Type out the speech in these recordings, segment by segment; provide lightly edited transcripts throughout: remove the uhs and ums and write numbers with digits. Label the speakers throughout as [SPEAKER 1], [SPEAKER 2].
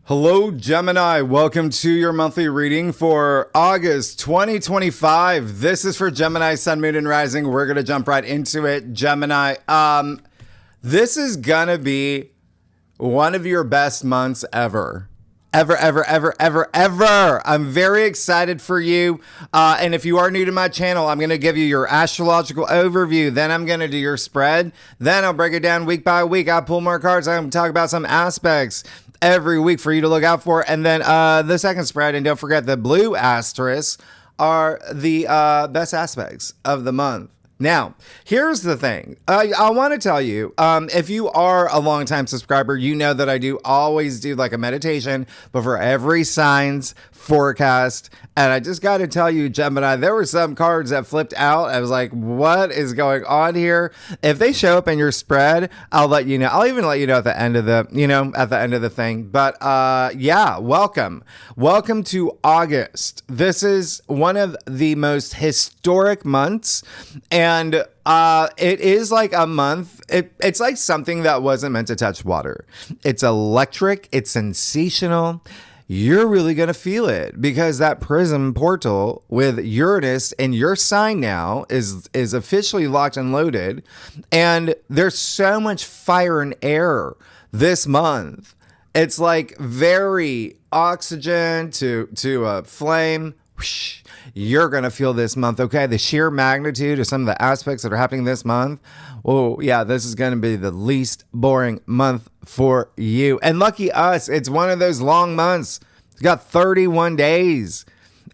[SPEAKER 1] Hello, Gemini. Welcome to your monthly reading for August 2025. This is for Gemini, Sun, Moon, and Rising. We're going to jump right into it. Gemini, this is going to be one of your best months ever. Ever. I'm very excited for you. And if you are new to my channel, I'm going to give you your astrological overview. Then I'm going to do your spread. Then I'll break it down week by week. I'll pull more cards. I'm going to talk about some aspects every week for you to look out for. And then the second spread, and don't forget the blue asterisks are the best aspects of the month. Now, here's the thing. I want to tell you, if you are a longtime subscriber, you know that I do always do like a meditation, but for every signs forecast. And I just got to tell you, Gemini, there were some cards that flipped out. I was like, what is going on here? If they show up in your spread, I'll let you know. I'll even let you know at the end of the thing. But yeah, welcome to August. This is one of the most historic months. And it is like a month. It's like something that wasn't meant to touch water. It's electric. It's sensational. You're really going to feel it because that prism portal with Uranus in your sign now is officially locked and loaded. And there's so much fire and air this month. It's like very oxygen to a flame. Whoosh. You're going to feel this month, okay? The sheer magnitude of some of the aspects that are happening this month. Oh, yeah, this is going to be the least boring month for you. And lucky us, it's one of those long months. It's got 31 days.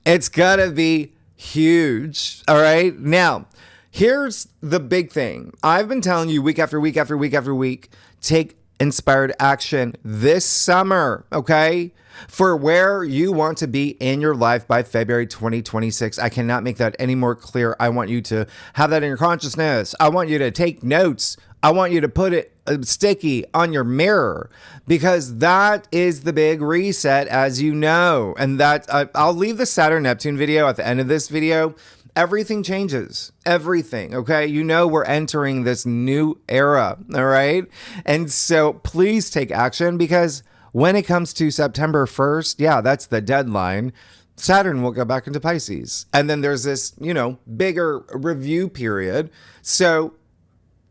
[SPEAKER 1] It's going to be huge, all right? Now, here's the big thing. I've been telling you week after week after week after week, take inspired action this summer, okay? For where you want to be in your life by February 2026. I cannot make that any more clear. I want you to have that in your consciousness. I want you to take notes. I want you to put it sticky on your mirror because that is the big reset, as you know. And that I'll leave the Saturn Neptune video at the end of this video. Everything changes. Everything. Okay. You know, we're entering this new era. All right. And so please take action because when it comes to September 1st, yeah, that's the deadline. Saturn will go back into Pisces. And then there's this, bigger review period. So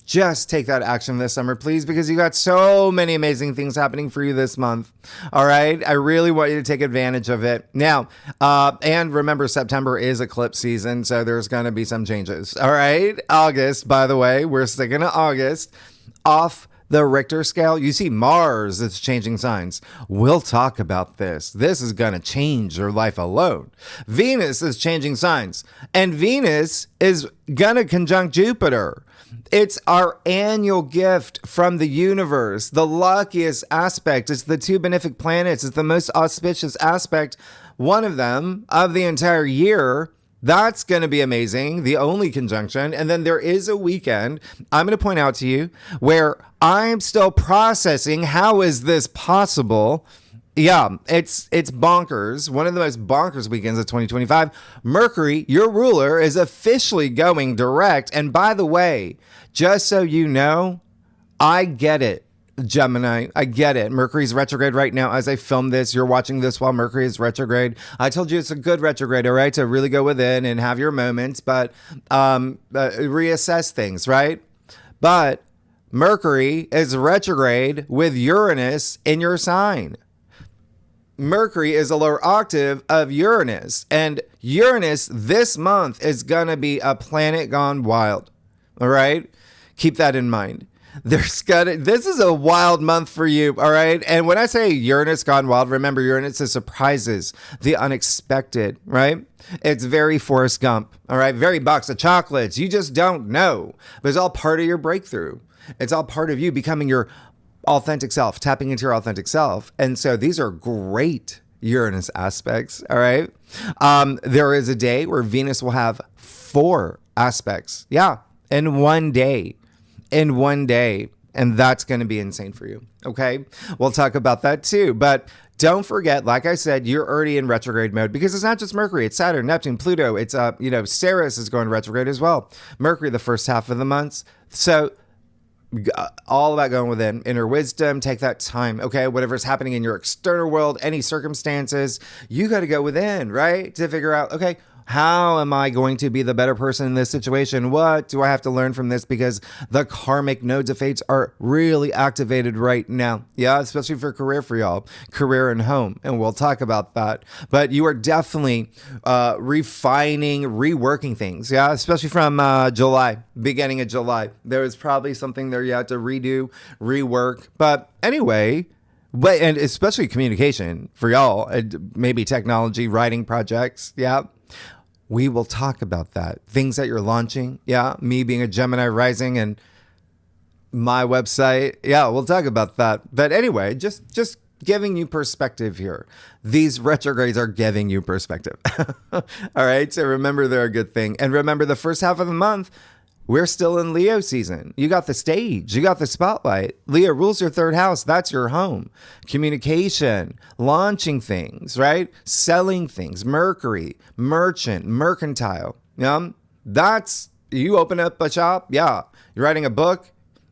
[SPEAKER 1] just take that action this summer, please, because you got so many amazing things happening for you this month. All right. I really want you to take advantage of it. Now, and remember, September is eclipse season. So there's going to be some changes. All right. August, by the way, we're sticking to August. Off the Richter scale, you see Mars is changing signs. We'll talk about this. This is going to change your life alone. Venus is changing signs, and Venus is going to conjunct Jupiter. It's our annual gift from the universe. The luckiest aspect. It's the two benefic planets. It's the most auspicious aspect, one of them, of the entire year. That's going to be amazing. The only conjunction. And then there is a weekend, I'm going to point out to you, where I'm still processing. How is this possible? Yeah, it's bonkers. One of the most bonkers weekends of 2025. Mercury, your ruler, is officially going direct. And by the way, just so you know, I get it. Gemini, I get it. Mercury's retrograde right now as I film this. You're watching this while Mercury is retrograde. I told you it's a good retrograde, all right? To really go within and have your moments, but reassess things, right? But Mercury is retrograde with Uranus in your sign. Mercury is a lower octave of Uranus, and Uranus this month is going to be a planet gone wild, all right? Keep that in mind. This is a wild month for you, all right? And when I say Uranus gone wild, remember Uranus is surprises, the unexpected, right? It's very Forrest Gump, all right? Very box of chocolates. You just don't know. But it's all part of your breakthrough. It's all part of you becoming your authentic self, tapping into your authentic self. And so these are great Uranus aspects, all right? There is a day where Venus will have 4 aspects. Yeah, in one day. And that's going to be insane for you. Okay. We'll talk about that too. But don't forget, like I said, you're already in retrograde mode because it's not just Mercury, it's Saturn, Neptune, Pluto. It's, Ceres is going retrograde as well. Mercury, the first half of the month. So all about going within, inner wisdom. Take that time, okay? Whatever's happening in your external world, any circumstances, you got to go within, right? To figure out, okay, how am I going to be the better person in this situation? What do I have to learn from this? Because the karmic nodes of fates are really activated right now. Yeah, especially for career for y'all, career and home. And we'll talk about that. But you are definitely refining, reworking things. Yeah, especially from July, beginning of July. There was probably something there you had to redo, rework. But anyway, and especially communication for y'all, maybe technology, writing projects. Yeah. We will talk about that. Things that you're launching. Yeah. Me being a Gemini rising and my website. Yeah. We'll talk about that. But anyway, just giving you perspective here. These retrogrades are giving you perspective. All right. So remember, they're a good thing. And remember, the first half of the month, we're still in Leo season. You got the stage. You got the spotlight. Leo rules your third house. That's your home. Communication, launching things, right? Selling things, Mercury, merchant, mercantile. That's, you open up a shop. Yeah. You're writing a book.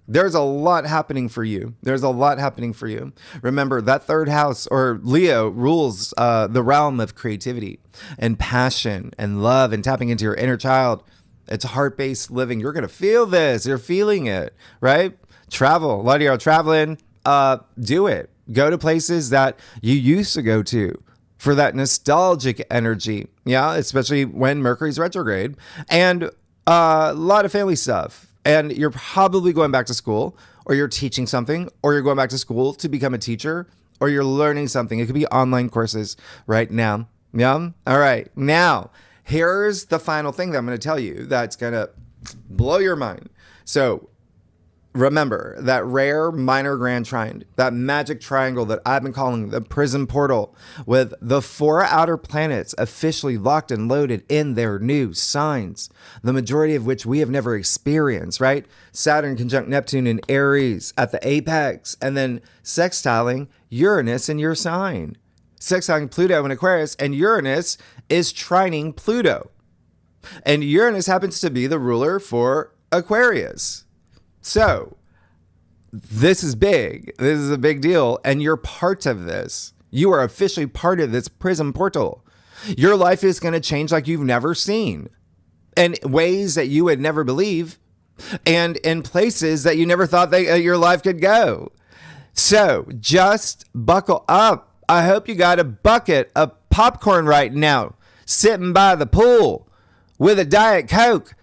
[SPEAKER 1] There's a lot happening for you. There's a lot happening for you. Remember, that third house, or Leo, rules the realm of creativity and passion and love and tapping into your inner child. It's heart-based living. You're going to feel this. You're feeling it, right? Travel. A lot of you are traveling. Do it. Go to places that you used to go to for that nostalgic energy. Yeah, especially when Mercury's retrograde. And a lot of family stuff. And you're probably going back to school, or you're teaching something, or you're going back to school to become a teacher, or you're learning something. It could be online courses right now. Yeah? All right. Now, here's the final thing that I'm going to tell you that's going to blow your mind. So remember that rare minor grand trine, that magic triangle that I've been calling the prism portal, with the 4 outer planets officially locked and loaded in their new signs, the majority of which we have never experienced, right? Saturn conjunct Neptune in Aries at the apex, and then sextiling Uranus in your sign. Sextiling Pluto in Aquarius, and Uranus is trining Pluto. And Uranus happens to be the ruler for Aquarius. So this is big. This is a big deal. And you're part of this. You are officially part of this prism portal. Your life is going to change like you've never seen, in ways that you would never believe, and in places that you never thought that your life could go. So just buckle up. I hope you got a bucket of popcorn right now, sitting by the pool with a Diet Coke.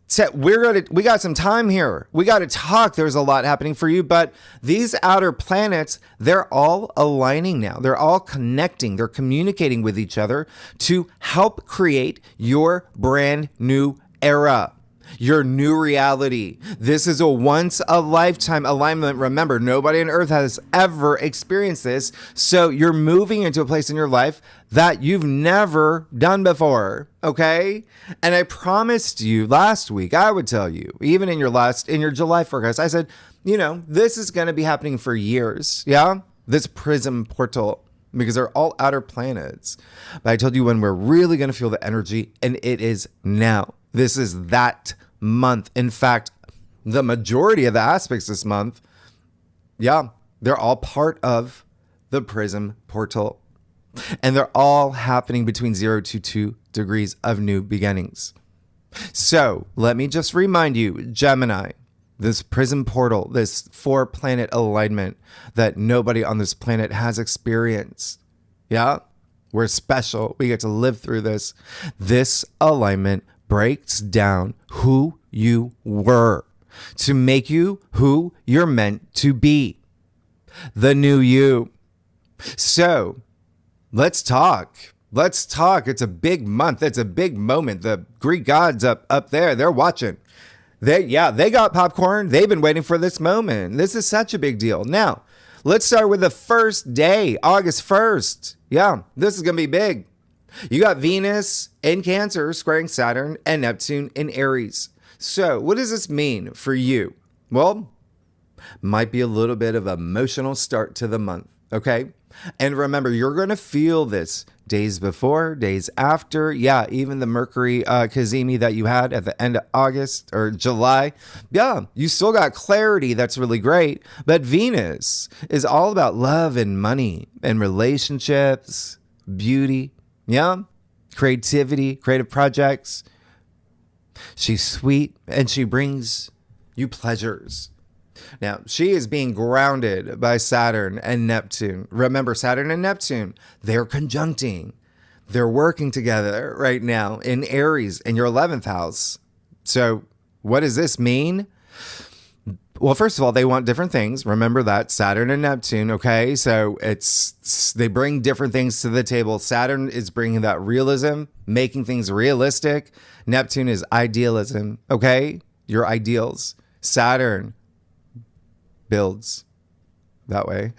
[SPEAKER 1] So we got some time here. We got to talk. There's a lot happening for you, but these outer planets, they're all aligning now. They're all connecting. They're communicating with each other to help create your brand new era. Your new reality. This is a once a lifetime alignment. Remember, nobody on earth has ever experienced this. So you're moving into a place in your life that you've never done before. Okay. And I promised you last week, I would tell you, even in your July forecast, I said, this is going to be happening for years. Yeah. This prism portal, because they're all outer planets. But I told you when we're really going to feel the energy, and it is now. This is that month. In fact, the majority of the aspects this month, they're all part of the prism portal. And they're all happening between 0 to 2 degrees of new beginnings. So let me just remind you, Gemini, this prism portal, this 4-planet alignment that nobody on this planet has experienced. Yeah, we're special. We get to live through this. This alignment breaks down who you were to make you who you're meant to be. The new you. So let's talk. Let's talk. It's a big month. It's a big moment. The Greek gods up there, they're watching. They got popcorn. They've been waiting for this moment. This is such a big deal. Now, let's start with the first day, August 1st. Yeah, this is going to be big. You got Venus in Cancer squaring Saturn and Neptune in Aries. So what does this mean for you? Well, might be a little bit of an emotional start to the month, okay? And remember, you're going to feel this days before, days after. Yeah, even the Mercury Kazemi that you had at the end of August or July. Yeah, you still got clarity. That's really great. But Venus is all about love and money and relationships, beauty. Yeah, creativity, creative projects. She's sweet and she brings you pleasures. Now, she is being grounded by Saturn and Neptune. Remember, Saturn and Neptune, they're conjuncting. They're working together right now in Aries in your 11th house. So what does this mean? Well, first of all, they want different things. Remember that, Saturn and Neptune, okay? So they bring different things to the table. Saturn is bringing that realism, making things realistic. Neptune is idealism, okay? Your ideals. Saturn builds that way.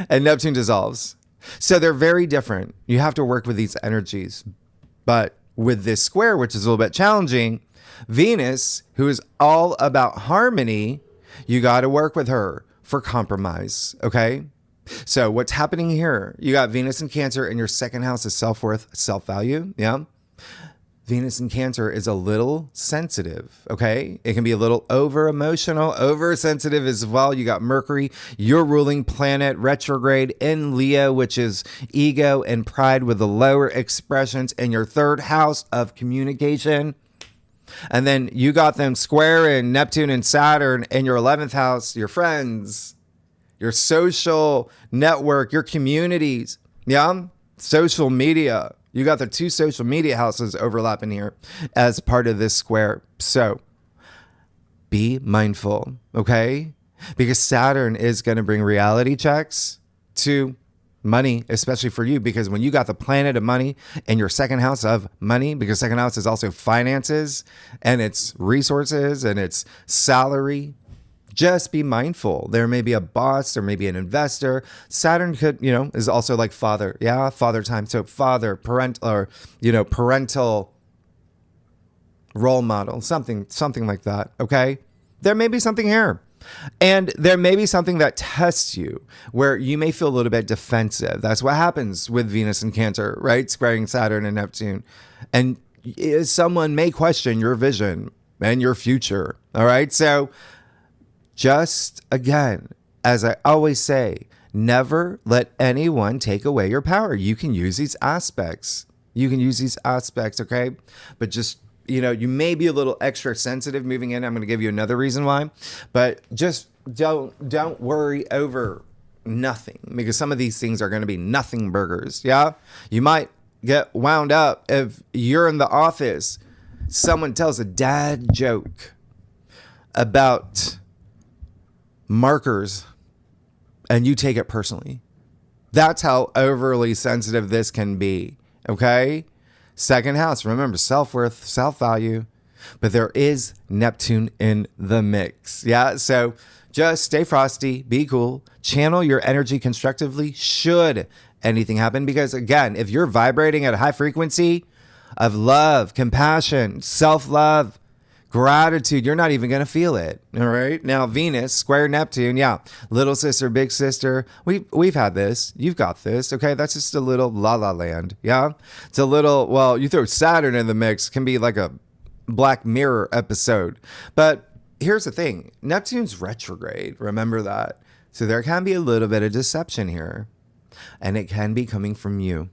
[SPEAKER 1] And Neptune dissolves. So they're very different. You have to work with these energies. But with this square, which is a little bit challenging, Venus, who is all about harmony, you got to work with her for compromise, okay? So what's happening here? You got Venus in Cancer, and your second house is self-worth, self-value, yeah? Venus in Cancer is a little sensitive, okay? It can be a little over-emotional, over-sensitive as well. You got Mercury, your ruling planet, retrograde in Leo, which is ego and pride with the lower expressions in your third house of communication. And then you got them square in Neptune and Saturn in your 11th house, your friends, your social network, your communities, yeah? Social media. You got the two social media houses overlapping here as part of this square. So be mindful, okay? Because Saturn is going to bring reality checks to money, especially for you, because when you got the planet of money in your second house of money, because second house is also finances and it's resources and it's salary, just be mindful. There may be a boss, there may be an investor. Saturn could, is also like father. Yeah, father time. So father, parental, or, parental role model, something like that. Okay. There may be something here. And there may be something that tests you where you may feel a little bit defensive. That's what happens with Venus and Cancer, right? Squaring Saturn and Neptune. And someone may question your vision and your future. All right. So just again, as I always say, never let anyone take away your power. You can use these aspects. Okay? But just, you may be a little extra sensitive moving in. I'm going to give you another reason why. But just don't worry over nothing, because some of these things are going to be nothing burgers. Yeah? You might get wound up if you're in the office, someone tells a dad joke about markers and you take it personally. That's how overly sensitive this can be. Okay? Second house, remember, self-worth, self-value, but there is Neptune in the mix. Yeah. So just stay frosty, be cool, channel your energy constructively should anything happen. Because again, if you're vibrating at a high frequency of love, compassion, self-love, gratitude, you're not even going to feel it. All right. Now, Venus square Neptune. Yeah. Little sister, big sister. We've had this. You've got this. Okay. That's just a little la la land. Yeah. It's a little, well, you throw Saturn in the mix, can be like a Black Mirror episode. But here's the thing. Neptune's retrograde. Remember that. So there can be a little bit of deception here, and it can be coming from you.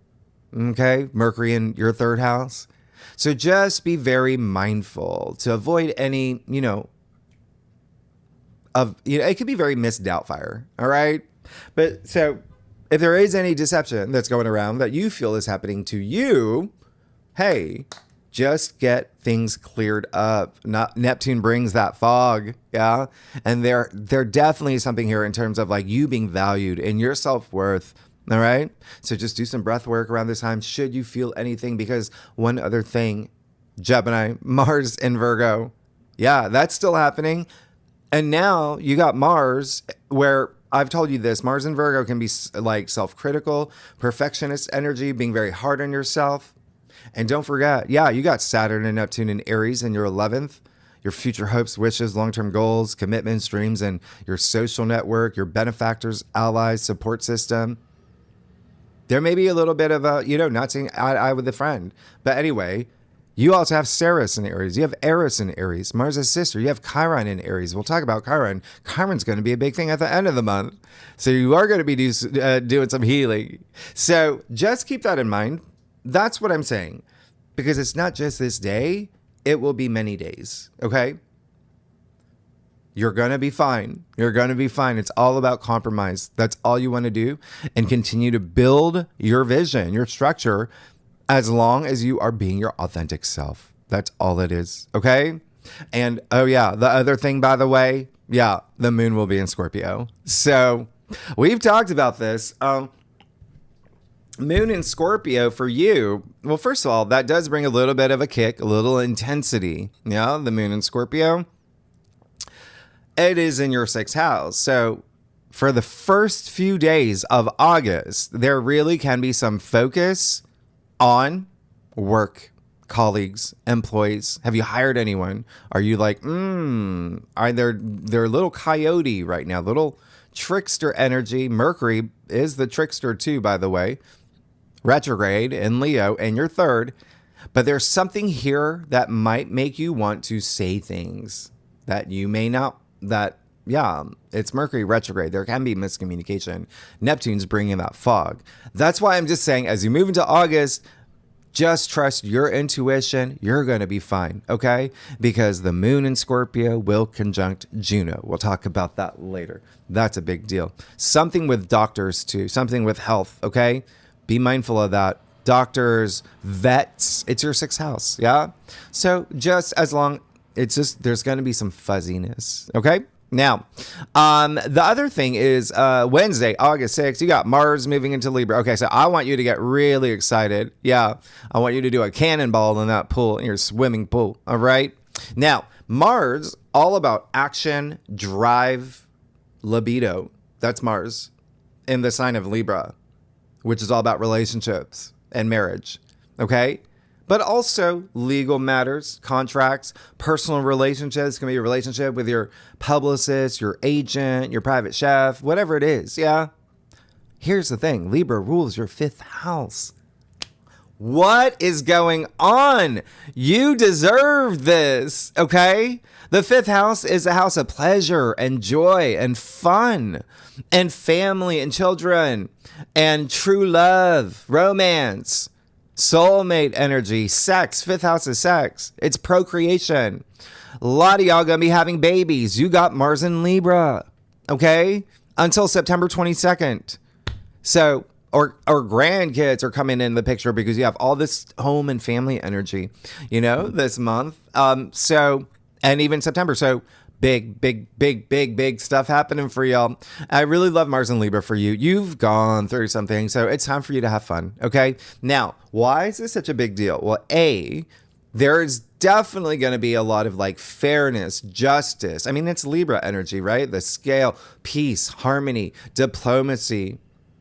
[SPEAKER 1] Okay. Mercury in your third house. So just be very mindful to avoid any, it could be very missed doubtfire. All right. But so if there is any deception that's going around that you feel is happening to you, hey, just get things cleared up. Neptune brings that fog. Yeah. And there definitely is something here in terms of like you being valued in your self-worth. All right. So just do some breath work around this time. Should you feel anything? Because one other thing, Gemini, Mars in Virgo. Yeah, that's still happening. And now you got Mars, where I've told you this, Mars in Virgo can be like self-critical, perfectionist energy, being very hard on yourself. And don't forget, yeah, you got Saturn and Neptune in Aries in your 11th. Your future hopes, wishes, long-term goals, commitments, dreams, and your social network, your benefactors, allies, support system. There may be a little bit of a, not seeing eye to eye with a friend. But anyway, you also have Ceres in Aries. You have Eris in Aries. Mars' sister. You have Chiron in Aries. We'll talk about Chiron. Chiron's going to be a big thing at the end of the month. So you are going to be doing some healing. So just keep that in mind. That's what I'm saying. Because it's not just this day. It will be many days. Okay? You're going to be fine. You're going to be fine. It's all about compromise. That's all you want to do. And continue to build your vision, your structure, as long as you are being your authentic self. That's all it is. Okay? And, oh yeah, the other thing, by the way, yeah, the moon will be in Scorpio. So we've talked about this. Moon in Scorpio for you. Well, first of all, that does bring a little bit of a kick, a little intensity. Yeah, the moon in Scorpio. It is in your 6th house. So for the first few days of August, there really can be some focus on work, colleagues, employees. Have you hired anyone? Are you like, are they're a little coyote right now, little trickster energy. Mercury is the trickster too, by the way. Retrograde in Leo and your 3rd. But there's something here that might make you want to say things that you may not. It's Mercury retrograde. There can be miscommunication. Neptune's bringing that fog. That's why I'm just saying, as you move into August, just trust your intuition. You're going to be fine, okay? Because the moon in Scorpio will conjunct Juno. We'll talk about that later. That's a big deal. Something with doctors too. Something with health, okay? Be mindful of that. Doctors, vets, it's your 6th house, yeah? So just as long... there's going to be some fuzziness. Okay. Now, the other thing is Wednesday, August 6th, you got Mars moving into Libra. Okay. So I want you to get really excited. Yeah. I want you to do a cannonball in that pool, in your swimming pool. All right. Now, Mars, all about action, drive, libido. That's Mars in the sign of Libra, which is all about relationships and marriage. Okay. But also legal matters, contracts, personal relationships. It can be a relationship with your publicist, your agent, your private chef, whatever it is. Yeah. Here's the thing. Libra rules your 5th house. What is going on? You deserve this. Okay. The 5th house is a house of pleasure and joy and fun and family and children and true love, romance. Soulmate energy, sex. 5th house is sex. It's procreation. A lot of y'all gonna be having babies. You got Mars in Libra, okay? Until September 22nd. So, or grandkids are coming in the picture because you have all this home and family energy, this month. And even September. So, big stuff happening for y'all. I really love Mars and Libra for you. You've gone through something, so it's time for you to have fun, okay? Now, why is this such a big deal? Well, there's definitely going to be a lot of fairness, justice. I mean, it's Libra energy, right? The scale, peace, harmony, diplomacy.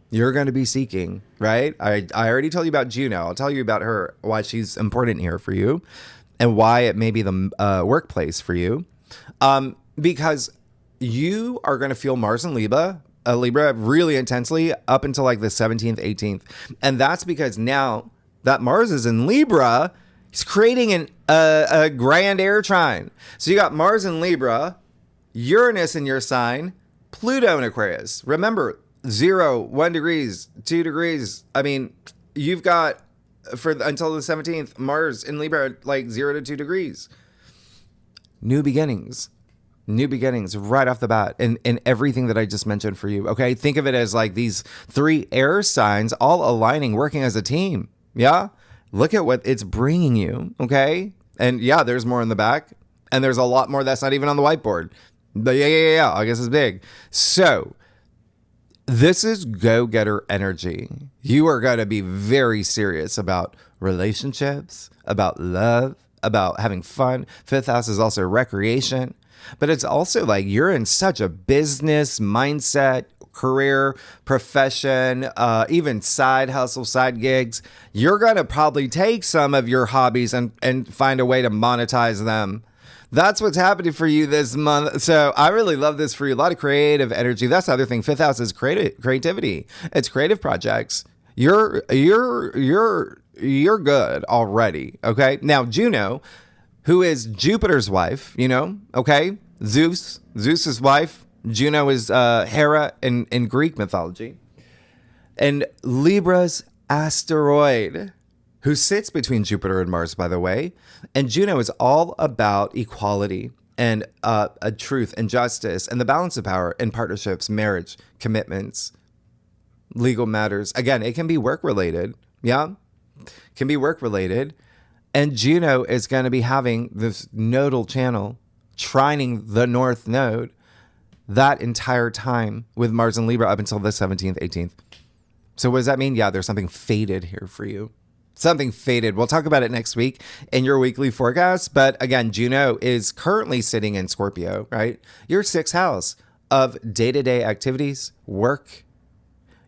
[SPEAKER 1] You're going to be seeking, right? I already told you about Juno. I'll tell you about her, why she's important here for you, and why it may be the workplace for you. Because you are going to feel Mars and Libra really intensely up until the 17th, 18th. And that's because now that Mars is in Libra, he's creating a grand air trine. So you got Mars in Libra, Uranus in your sign, Pluto in Aquarius. Remember, 0, 1 degrees, 2 degrees. I mean, you've got until the 17th, Mars in Libra, 0 to 2 degrees. New beginnings right off the bat in everything that I just mentioned for you. Okay. Think of it as these 3 air signs all aligning, working as a team. Yeah. Look at what it's bringing you. Okay. And yeah, there's more in the back and there's a lot more that's not even on the whiteboard. But yeah. I guess it's big. So this is go-getter energy. You are going to be very serious about relationships, about love, about having fun. 5th house is also recreation, but it's also you're in such a business mindset, career, profession, even side hustle, side gigs. You're going to probably take some of your hobbies and find a way to monetize them. That's what's happening for you this month. So I really love this for you. A lot of creative energy. That's the other thing. 5th house is creativity. It's creative projects. You're good already. Okay. Now, Juno, who is Jupiter's wife, okay? Zeus's wife. Juno is Hera in Greek mythology. And Libra's asteroid, who sits between Jupiter and Mars, by the way. And Juno is all about equality and a truth and justice and the balance of power in partnerships, marriage, commitments, legal matters. Again, it can be work-related. Yeah, can be work-related. And Juno is going to be having this nodal channel trining the North Node that entire time with Mars and Libra up until the 17th, 18th. So what does that mean? Yeah, there's something fated here for you. Something fated. We'll talk about it next week in your weekly forecast. But again, Juno is currently sitting in Scorpio, right? Your sixth house of day-to-day activities, work,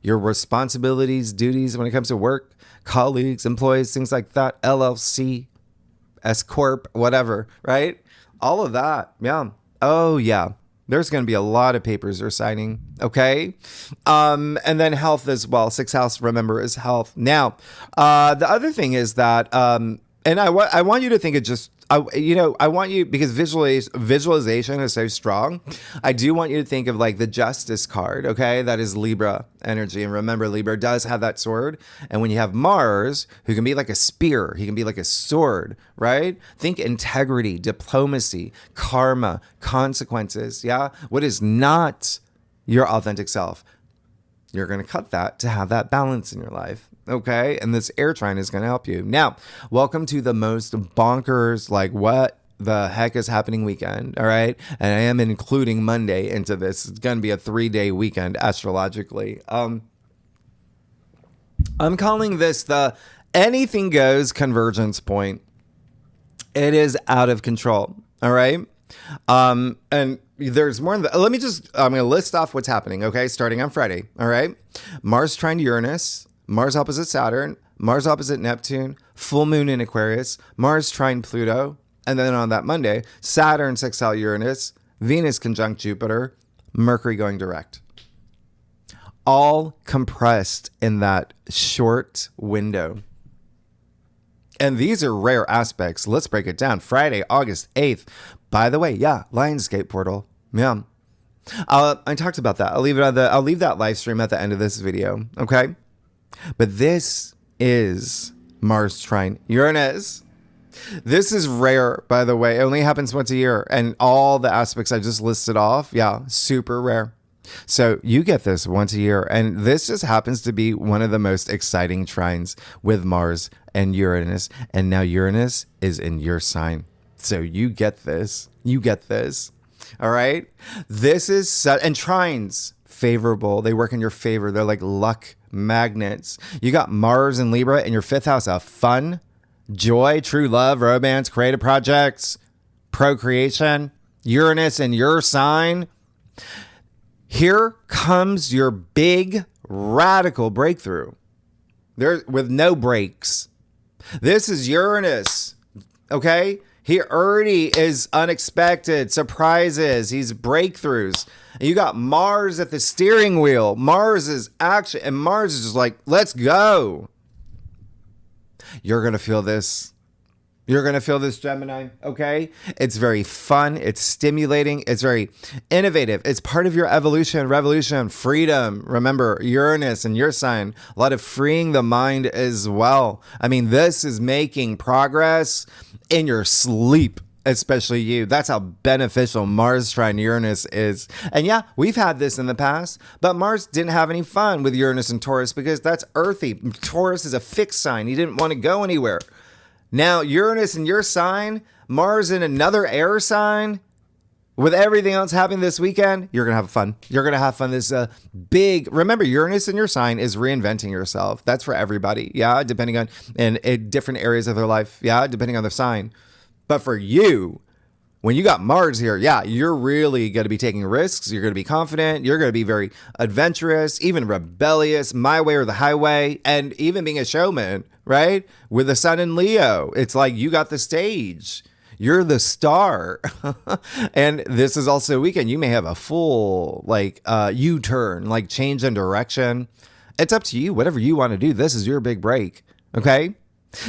[SPEAKER 1] your responsibilities, duties when it comes to work, colleagues, employees, things like that, LLC, S Corp, whatever, right? All of that. Yeah. Oh, yeah. There's going to be a lot of papers you're signing. Okay. And then health as well. Sixth house, remember, is health. Now, the other thing is that, and I want you to think of just, I want you, because visualization is so strong. I do want you to think of like the Justice card. Okay. That is Libra energy. And remember, Libra does have that sword. And when you have Mars, who can be like a spear, he can be like a sword, right? Think integrity, diplomacy, karma, consequences. Yeah. What is not your authentic self? You're going to cut that to have that balance in your life. Okay. And this air trine is going to help you. Now, welcome to the most bonkers, like what the heck is happening weekend. All right. And I am including Monday into this. It's going to be a 3-day weekend astrologically. I'm calling this the anything goes convergence point. It is out of control. All right. And there's more than that. I'm going to list off what's happening. Okay. Starting on Friday. All right. Mars trine Uranus. Mars opposite Saturn, Mars opposite Neptune, full moon in Aquarius, Mars trine Pluto, and then on that Monday, Saturn sextile Uranus, Venus conjunct Jupiter, Mercury going direct. All compressed in that short window. And these are rare aspects. Let's break it down. Friday, August 8th. By the way, yeah, Lionsgate portal. Yeah. I talked about that. I'll leave that live stream at the end of this video. Okay. But this is Mars trine Uranus. This is rare, by the way. It only happens once a year. And all the aspects I just listed off, yeah, super rare. So you get this once a year. And this just happens to be one of the most exciting trines with Mars and Uranus. And now Uranus is in your sign. So you get this. You get this. All right. This is, and trines, favorable. They work in your favor. They're like luck magnets. You got Mars and Libra in your fifth house of fun, joy, true love, romance, creative projects, procreation. Uranus in your sign. Here comes your big radical breakthrough. There with no breaks. This is Uranus. Okay? He already is unexpected surprises. He's breakthroughs. And you got Mars at the steering wheel. Mars is action. And Mars is just like, let's go. You're going to feel this. You're going to feel this, Gemini. Okay? It's very fun. It's stimulating. It's very innovative. It's part of your evolution, revolution, freedom. Remember, Uranus and your sign. A lot of freeing the mind as well. I mean, this is making progress in your sleep, especially you. That's how beneficial Mars trine Uranus is. And yeah, we've had this in the past, but Mars didn't have any fun with Uranus and Taurus because that's earthy. Taurus is a fixed sign. He didn't want to go anywhere. Now, Uranus in your sign, Mars in another air sign, with everything else happening this weekend, you're going to have fun. You're going to have fun. This big, remember, Uranus in your sign is reinventing yourself. That's for everybody. Yeah. Depending on, in different areas of their life. Yeah. Depending on their sign. But for you, when you got Mars here, yeah, you're really going to be taking risks. You're going to be confident. You're going to be very adventurous, even rebellious, my way or the highway, and even being a showman, right? With the sun in Leo, it's like you got the stage. You're the star. And this is also a weekend. You may have a full like U-turn, like change in direction. It's up to you. Whatever you want to do, this is your big break. Okay?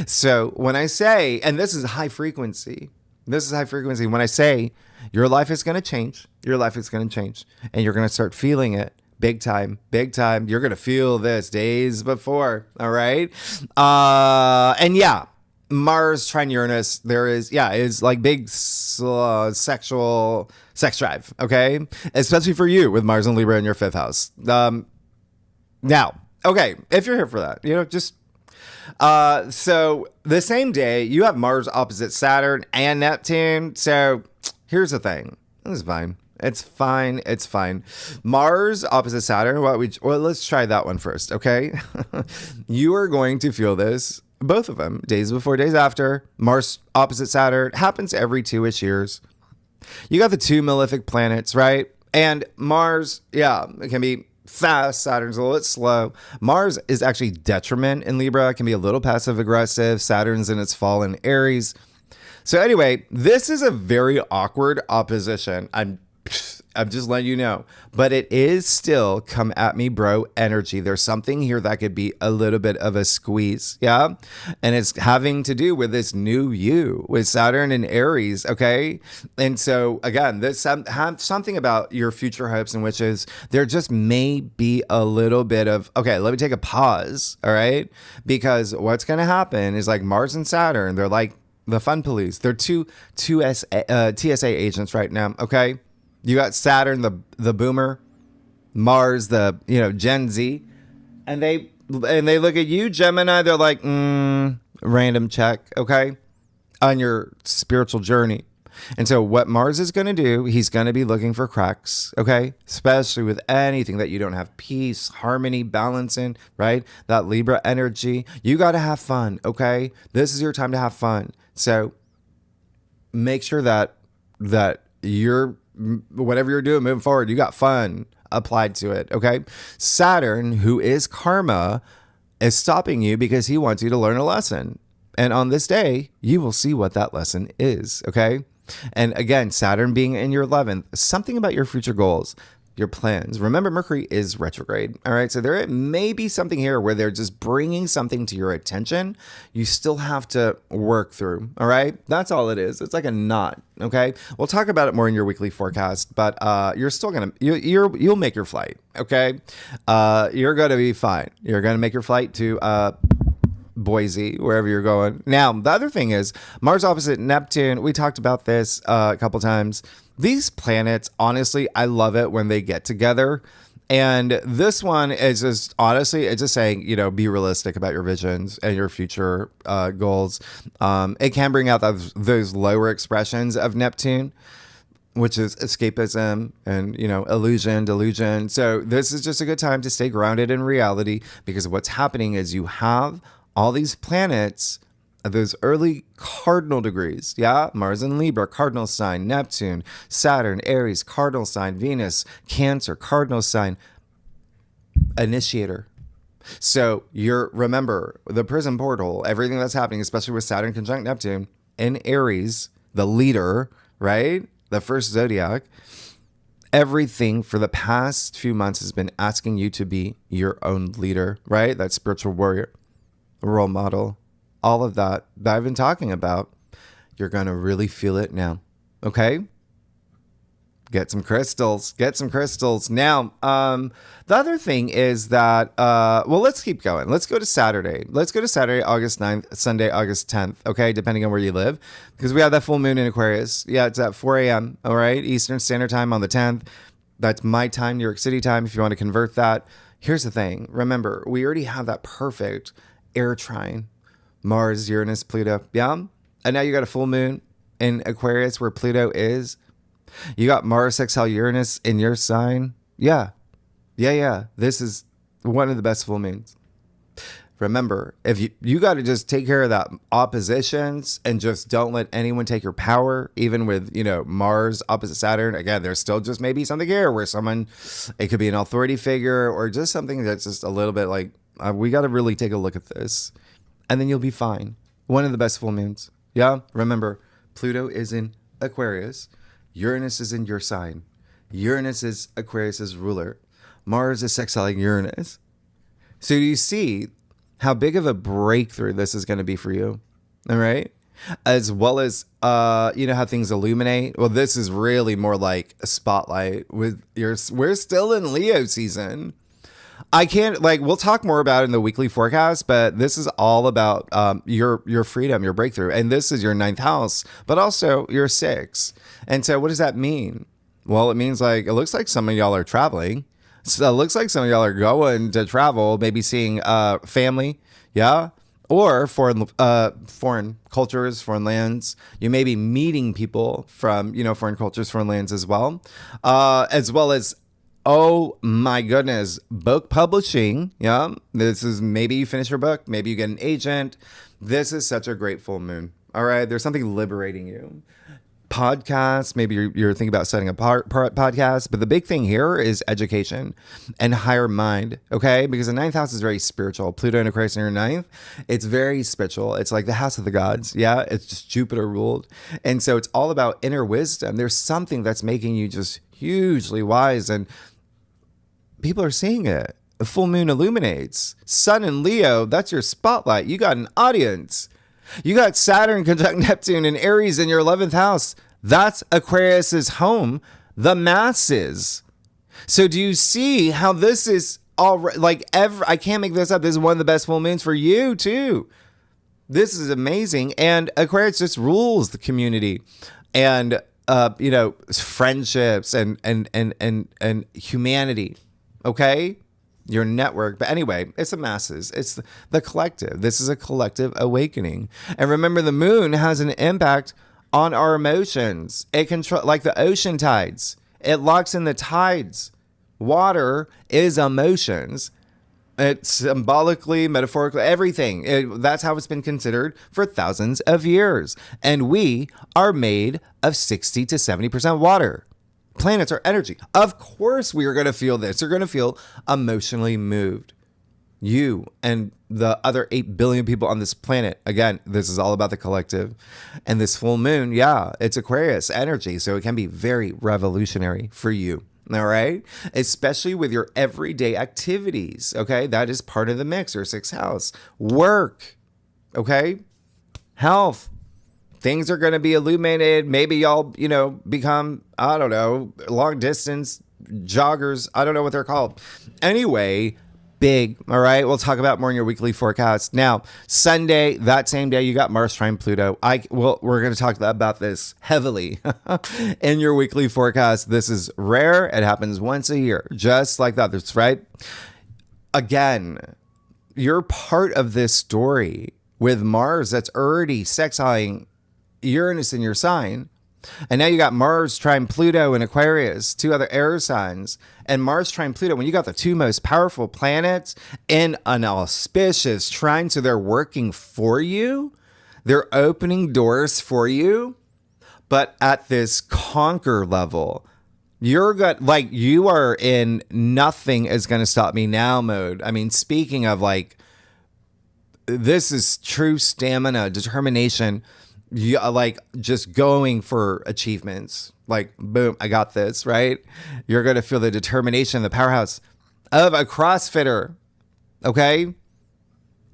[SPEAKER 1] So when I say, and this is high frequency, when I say your life is going to change, your life is going to change, and you're going to start feeling it big time, big time. You're going to feel this days before. All right. And yeah, Mars trine Uranus, is like big sexual sex drive. Okay. Especially for you with Mars and Libra in your fifth house. Now, okay. If you're here for that, just, so the same day you have Mars opposite Saturn and Neptune. So here's the thing. This is fine. It's fine. It's fine. Mars opposite Saturn. Well, let's try that one first. Okay. You are going to feel this, both of them, days before, days after. Mars opposite Saturn happens every 2-ish years. You got the two malefic planets, right? And Mars, it can be fast. Saturn's a little bit slow. Mars is actually detriment in Libra. It can be a little passive aggressive. Saturn's in its fall in Aries. So anyway, this is a very awkward opposition. I'm just letting you know, but it is still come at me, bro, energy. There's something here that could be a little bit of a squeeze. Yeah. And it's having to do with this new you with Saturn and Aries. Okay. And so again, this have something about your future hopes and wishes. There just may be a little bit of, okay, let me take a pause. All right. Because what's going to happen is like Mars and Saturn, they're like the fun police. They're two TSA agents right now. Okay. You got Saturn, the boomer, Mars, the Gen Z, and they look at you, Gemini. They're like, random check, okay, on your spiritual journey. And so, what Mars is going to do, he's going to be looking for cracks, okay, especially with anything that you don't have peace, harmony, balance in, right? That Libra energy. You got to have fun, okay. This is your time to have fun. So, make sure that you're whatever you're doing moving forward, you got fun applied to it. Okay. Saturn, who is karma, is stopping you because he wants you to learn a lesson. And on this day, you will see what that lesson is. Okay. And again, Saturn being in your 11th, something about your future goals, your plans. Remember, Mercury is retrograde. All right. So there may be something here where they're just bringing something to your attention. You still have to work through. All right. That's all it is. It's like a knot. Okay. We'll talk about it more in your weekly forecast, but you're still going to, you'll make your flight. Okay. You're going to be fine. You're going to make your flight to, Boise, wherever you're going. Now, the other thing is Mars opposite Neptune. We talked about this a couple times. These planets, honestly, I love it when they get together. And this one is just, honestly, it's just saying, be realistic about your visions and your future goals. It can bring out those lower expressions of Neptune, which is escapism and, illusion, delusion. So this is just a good time to stay grounded in reality, because what's happening is you have all these planets, those early cardinal degrees, Mars and Libra, cardinal sign, Neptune, Saturn, Aries, cardinal sign, Venus, Cancer, cardinal sign, initiator. So remember, the prison portal, everything that's happening, especially with Saturn conjunct Neptune in Aries, the leader, right? The first zodiac. Everything for the past few months has been asking you to be your own leader, right? That spiritual warrior, role model, all of that I've been talking about. You're going to really feel it now. Okay. Get some crystals. Now, the other thing is that, let's keep going. Let's go to Saturday. August 9th, Sunday, August 10th. Okay. Depending on where you live, because we have that full moon in Aquarius. Yeah. It's at 4 a.m. All right. Eastern Standard Time on the 10th. That's my time, New York City time, if you want to convert that. Here's the thing. Remember, we already have that perfect air trine, Mars, Uranus, Pluto. Yeah. And now you got a full moon in Aquarius where Pluto is. You got Mars sextile Uranus in your sign. Yeah. This is one of the best full moons. Remember, if you got to just take care of that oppositions and just don't let anyone take your power, even with, Mars opposite Saturn. Again, there's still just maybe something here where it could be an authority figure or just something that's just a little bit like, we got to really take a look at this, and then you'll be fine. One of the best full moons. Yeah. Remember, Pluto is in Aquarius. Uranus is in your sign. Uranus is Aquarius's ruler. Mars is sextiling Uranus. So do you see how big of a breakthrough this is going to be for you? All right. As well as, you know how things illuminate? Well, this is really more like a spotlight with we're still in Leo season. I can't, like, we'll talk more about it in the weekly forecast, but this is all about your freedom, your breakthrough. And this is your 9th house, but also your 6th. And so what does that mean? Well, it means like, it looks like some of y'all are traveling. So it looks like some of y'all are going to travel, maybe seeing family. Yeah. Or foreign cultures, foreign lands. You may be meeting people from, foreign cultures, foreign lands as well. As well as, oh my goodness, book publishing. Yeah. This is, maybe you finish your book. Maybe you get an agent. This is such a great full moon. All right. There's something liberating you. Podcasts, maybe you're thinking about setting a podcast, but the big thing here is education and higher mind, okay? Because the 9th house is very spiritual. Pluto and Aquarius in your 9th, it's very spiritual. It's like the house of the gods, yeah? It's just Jupiter ruled. And so it's all about inner wisdom. There's something that's making you just hugely wise, and people are seeing it. The full moon illuminates. Sun in Leo, that's your spotlight. You got an audience. You got Saturn conjunct Neptune and Aries in your 11th house. That's Aquarius's home, the masses. So do you see how this is all like I can't make this up. This is one of the best full moons for you too. This is amazing. And Aquarius just rules the community and friendships and humanity. Okay? Your network. But anyway, it's the masses. It's the collective. This is a collective awakening. And remember, the moon has an impact on our emotions. It controls, like the ocean tides. It locks in the tides. Water is emotions. It's symbolically, metaphorically, everything. That's how it's been considered for thousands of years. And we are made of 60 to 70% water. Planets are energy. Of course we are going to feel this. You're going to feel emotionally moved. You and the other 8 billion people on this planet. Again, this is all about the collective. And this full moon, yeah, it's Aquarius energy. So it can be very revolutionary for you. All right. Especially with your everyday activities. Okay. That is part of the mix. Your 6th house. Work. Okay. Health. Things are going to be illuminated. Maybe y'all, become, I don't know, long distance joggers. I don't know what they're called. Anyway, big. All right. We'll talk about more in your weekly forecast. Now, Sunday, that same day, you got Mars trine Pluto. We're going to talk about this heavily in your weekly forecast. This is rare. It happens once a year, just like that. That's right. Again, you're part of this story with Mars that's already sextiling Uranus in your sign. And now you got Mars trine Pluto in Aquarius, 2 other air signs. And Mars trine Pluto, when you got the 2 most powerful planets in an auspicious trine, so they're working for you, they're opening doors for you, but at this conquer level. You are in nothing is going to stop me now mode. I mean, speaking of this is true stamina, determination. You just going for achievements. Boom, I got this, right? You're going to feel the determination, the powerhouse of a CrossFitter. Okay?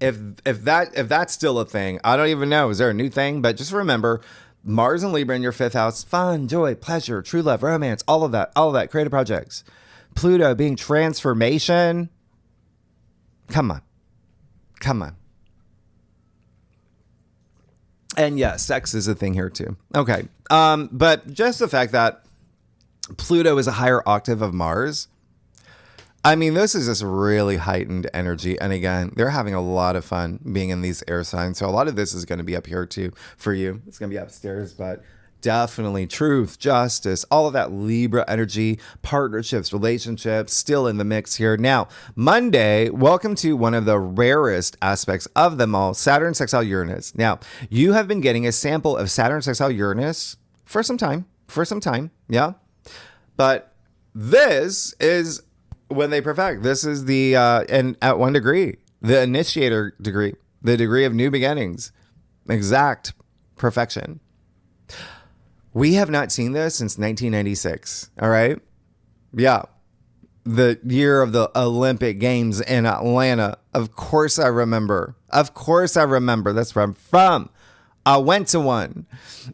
[SPEAKER 1] If that's still a thing, I don't even know. Is there a new thing? But just remember, Mars and Libra in your 5th house, fun, joy, pleasure, true love, romance, all of that, creative projects. Pluto being transformation. Come on. And yeah, sex is a thing here too. Okay. But just the fact that Pluto is a higher octave of Mars, I mean, this is just really heightened energy. And again, they're having a lot of fun being in these air signs. So a lot of this is going to be up here too for you. It's going to be upstairs, but definitely truth, justice, all of that Libra energy, partnerships, relationships, still in the mix here. Now, Monday, welcome to one of the rarest aspects of them all, Saturn sextile Uranus. Now, you have been getting a sample of Saturn sextile Uranus for some time, yeah? But this is when they perfect. This is the, and at 1 degree, the initiator degree, the degree of new beginnings, exact perfection. We have not seen this since 1996. All right. Yeah. the year of the Olympic Games in Atlanta. Of course I remember. Of course I remember. That's where I'm from. I went to one.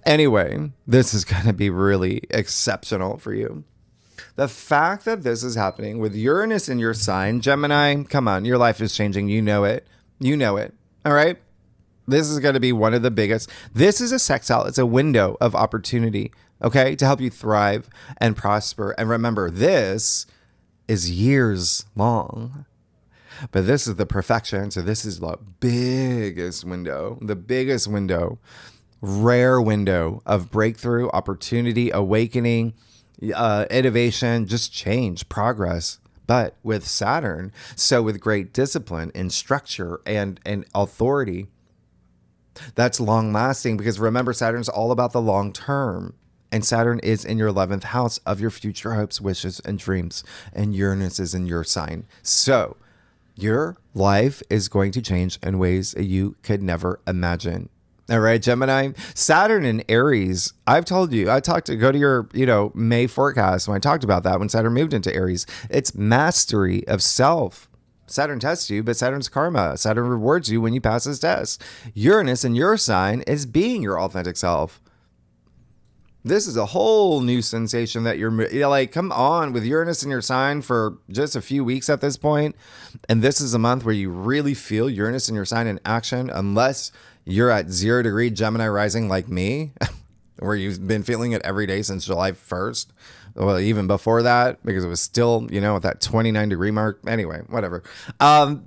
[SPEAKER 1] Anyway, this is going to be really exceptional for you. The fact that this is happening with Uranus in your sign, Gemini, come on, your life is changing. You know it. You know it. All right? This is going to be one of the biggest. This is a sextile. It's a window of opportunity, okay, to help you thrive and prosper. And remember, this is years long. But this is the perfection. So this is the biggest window, rare window of breakthrough, opportunity, awakening, innovation, just change, progress. But with Saturn, so with great discipline and structure and authority, that's long lasting, because remember, Saturn's all about the long term. And Saturn is in your 11th house of your future hopes, wishes, and dreams. And Uranus is in your sign. So your life is going to change in ways that you could never imagine. All right, Gemini. Saturn in Aries. I've told you, go to your, May forecast when I talked about that, when Saturn moved into Aries. It's mastery of self. Saturn tests you, but Saturn's karma. Saturn rewards you when you pass his test. Uranus in your sign is being your authentic self. This is a whole new sensation that you're like, come on, with Uranus in your sign for just a few weeks at this point. And this is a month where you really feel Uranus in your sign in action, unless you're at 0 degree Gemini rising like me, where you've been feeling it every day since July 1st. Well, even before that, because it was still, at that 29 degree mark. Anyway, whatever.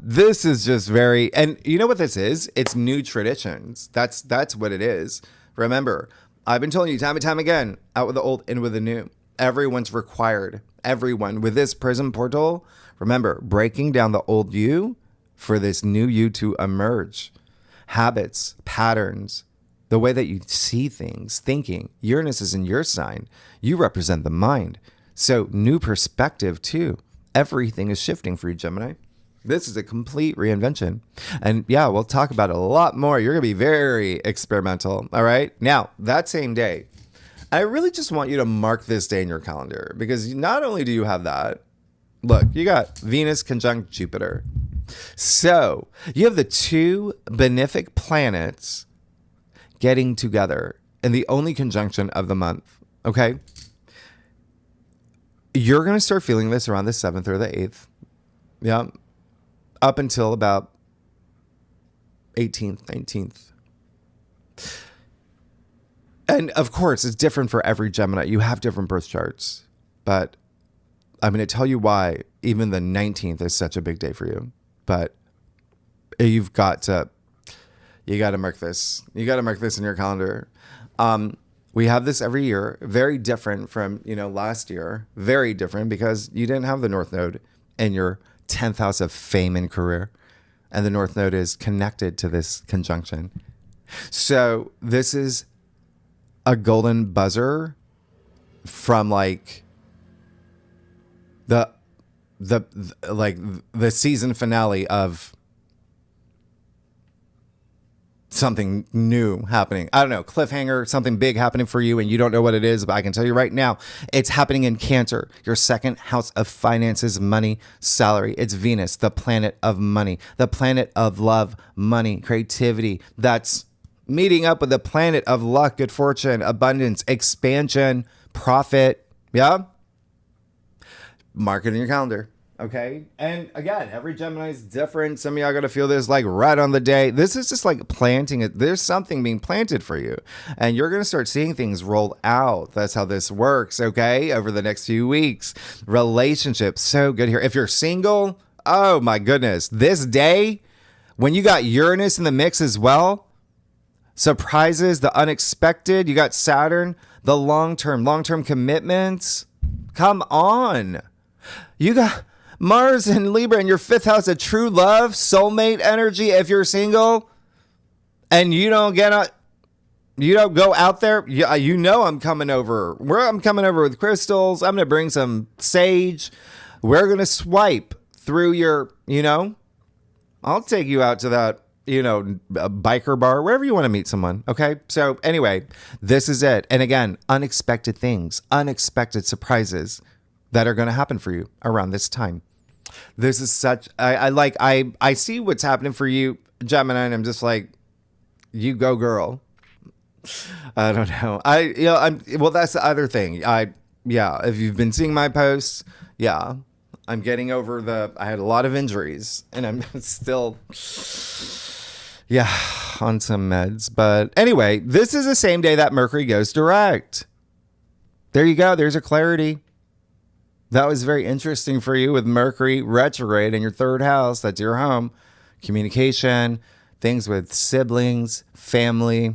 [SPEAKER 1] This is just very, and you know what this is? It's new traditions. That's what it is. Remember, I've been telling you time and time again, out with the old, in with the new. Everyone's required. Everyone. With this prism portal, remember, breaking down the old you for this new you to emerge. Habits, patterns, the way that you see things, thinking. Uranus is in your sign. You represent the mind. So new perspective too. Everything is shifting for you, Gemini. This is a complete reinvention. And yeah, we'll talk about it a lot more. You're going to be very experimental. All right. Now, that same day, I really just want you to mark this day in your calendar, because not only do you have that, look, you got Venus conjunct Jupiter. So you have the two benefic planets getting together in the only conjunction of the month. Okay. You're going to start feeling this around the 7th or the 8th. Yeah. Up until about 18th, 19th. And of course, it's different for every Gemini. You have different birth charts. But I'm going to tell you why even the 19th is such a big day for you. But you got to mark this. You got to mark this in your calendar. We have this every year. Very different from, last year. Very different, because you didn't have the North Node in your 10th house of fame and career. And the North Node is connected to this conjunction. So this is a golden buzzer from like the season finale of something new happening. I don't know, cliffhanger, something big happening for you, and you don't know what it is, but I can tell you right now, it's happening in Cancer, your 2nd house of finances, money, salary. It's Venus, the planet of money, the planet of love, money, creativity. That's meeting up with the planet of luck, good fortune, abundance, expansion, profit. Yeah? Mark it in your calendar. Okay. And again, every Gemini is different. Some of y'all got to feel this like right on the day. This is just like planting it. There's something being planted for you, and you're going to start seeing things roll out. That's how this works. Okay. Over the next few weeks, relationships. So good here. If you're single, oh my goodness, this day when you got Uranus in the mix as well, surprises, the unexpected, you got Saturn, the long-term commitments. Come on. You got Mars and Libra in your 5th house of true love, soulmate energy. If you're single and you don't go out there, I'm coming over. I'm coming over with crystals. I'm going to bring some sage. We're going to swipe through your, I'll take you out to that, a biker bar, wherever you want to meet someone. Okay. So anyway, this is it. And again, unexpected things, unexpected surprises. that are going to happen for you around this time. This is such, I see what's happening for you, Gemini, and I'm just like, you go, girl. I don't know. Well, that's the other thing. If you've been seeing my posts, I'm getting over I had a lot of injuries and I'm still, on some meds. But anyway, this is the same day that Mercury goes direct. There you go. There's a clarity. That was very interesting for you with Mercury retrograde in your third house. That's your home. Communication, things with siblings, family,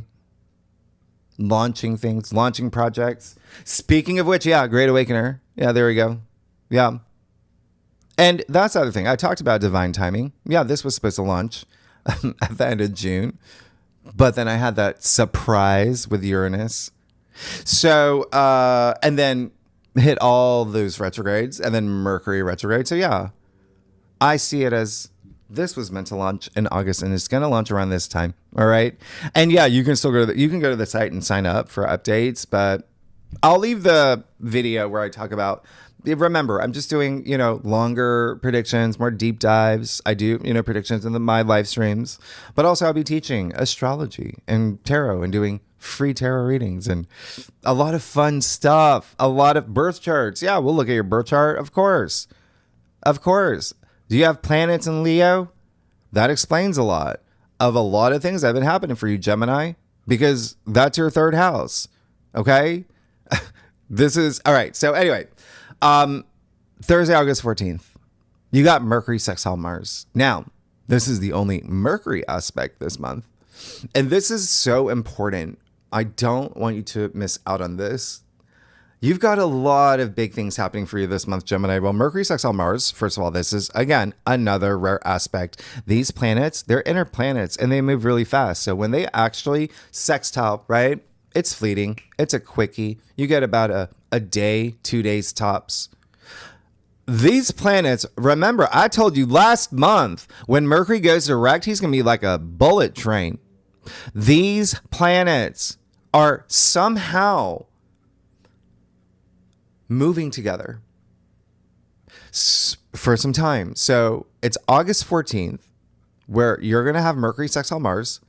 [SPEAKER 1] launching things, launching projects. Speaking of which, Great Awakener. Yeah, there we go. Yeah. And that's the other thing. I talked about divine timing. Yeah, this was supposed to launch at the end of June. But then I had that surprise with Uranus. So, and then hit all those retrogrades and then Mercury retrograde. So I see it as this was meant to launch in August and it's going to launch around this time. All right. And you can still go to the site and sign up for updates, but I'll leave the video where I talk about, remember, I'm just doing, longer predictions, more deep dives. I do, predictions in my live streams, but also I'll be teaching astrology and tarot and doing free tarot readings and a lot of fun stuff, a lot of birth charts. Yeah, we'll look at your birth chart. Of course. Do you have planets in Leo? That explains a lot of things that have been happening for you, Gemini, because that's your third house. Okay. This is all right. So anyway, Thursday, August 14th, you got Mercury sextile Mars. Now, this is the only Mercury aspect this month. And this is so important. I don't want you to miss out on this. You've got a lot of big things happening for you this month, Gemini. Well, Mercury sextile Mars, first of all, this is, again, another rare aspect. These planets, they're inner planets and they move really fast. So when they actually sextile, right, it's fleeting. It's a quickie. You get about a day, 2 days tops. These planets, remember, I told you last month, when Mercury goes direct, he's going to be like a bullet train. These planets are somehow moving together for some time. So it's August 14th where you're going to have Mercury sextile Mars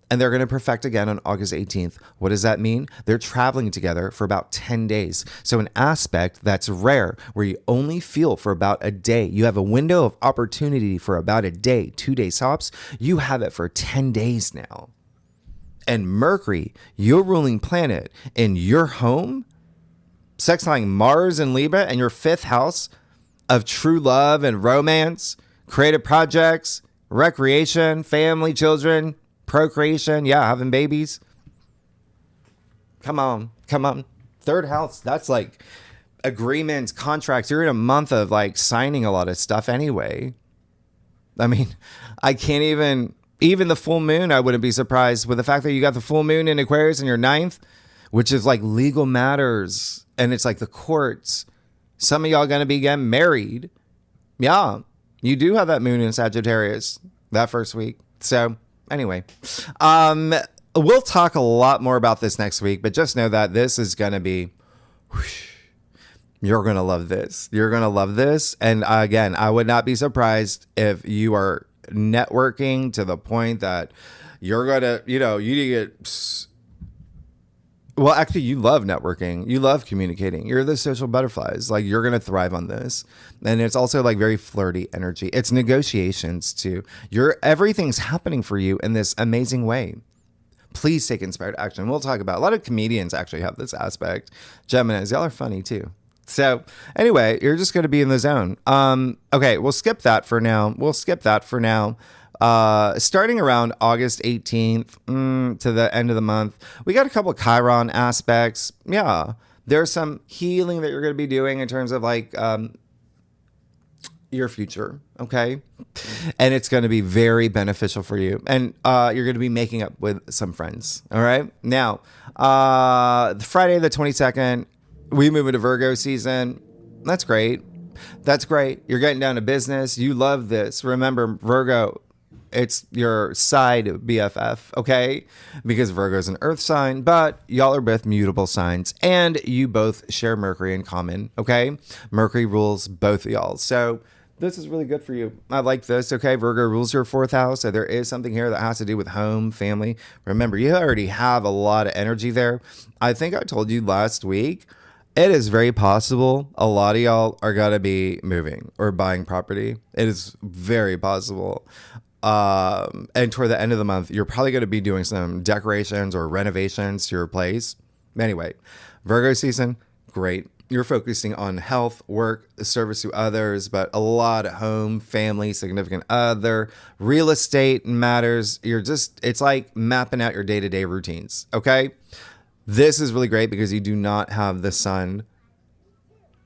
[SPEAKER 1] and they're going to perfect again on August 18th. What does that mean? They're traveling together for about 10 days. So an aspect that's rare where you only feel for about a day. You have a window of opportunity for about a day, 2 days tops. You have it for 10 days now. And Mercury, your ruling planet in your home, sextiling Mars and Libra and your fifth house of true love and romance, creative projects, recreation, family, children, procreation, having babies. Come on. Third house, that's like agreements, contracts. You're in a month of like signing a lot of stuff anyway. I mean, I can't even the full moon, I wouldn't be surprised with the fact that you got the full moon in Aquarius in your ninth, which is like legal matters. And it's like the courts. Some of y'all going to be getting married. Yeah, you do have that moon in Sagittarius that first week. So anyway, we'll talk a lot more about this next week, but just know that this is going to be, you're going to love this. You're going to love this. And again, I would not be surprised if you are networking to the point that you're going to, you get, well, actually, you love networking. You love communicating. You're the social butterflies. Like, you're going to thrive on this. And it's also like very flirty energy. It's negotiations too. Everything's happening for you in this amazing way. Please take inspired action. We'll talk about, a lot of comedians actually have this aspect. Geminis, y'all are funny too. So anyway, you're just going to be in the zone. Okay, we'll skip that for now. Starting around August 18th to the end of the month, we got a couple of Chiron aspects. Yeah, there's some healing that you're going to be doing in terms of like your future, okay? And it's going to be very beneficial for you. And you're going to be making up with some friends, all right? Now, Friday the 22nd, we move into Virgo season. That's great. You're getting down to business. You love this. Remember, Virgo, it's your side BFF, okay? Because Virgo's an earth sign, but y'all are both mutable signs and you both share Mercury in common, okay? Mercury rules both of y'all. So this is really good for you. I like this, okay? Virgo rules your fourth house. So there is something here that has to do with home, family. Remember, you already have a lot of energy there. I think I told you last week, it is very possible a lot of y'all are going to be moving or buying property. It is very possible. And toward the end of the month, you're probably going to be doing some decorations or renovations to your place. Anyway, Virgo season, great. You're focusing on health, work, service to others, but a lot at home, family, significant other, real estate matters. It's like mapping out your day-to-day routines, okay? This is really great because you do not have the sun.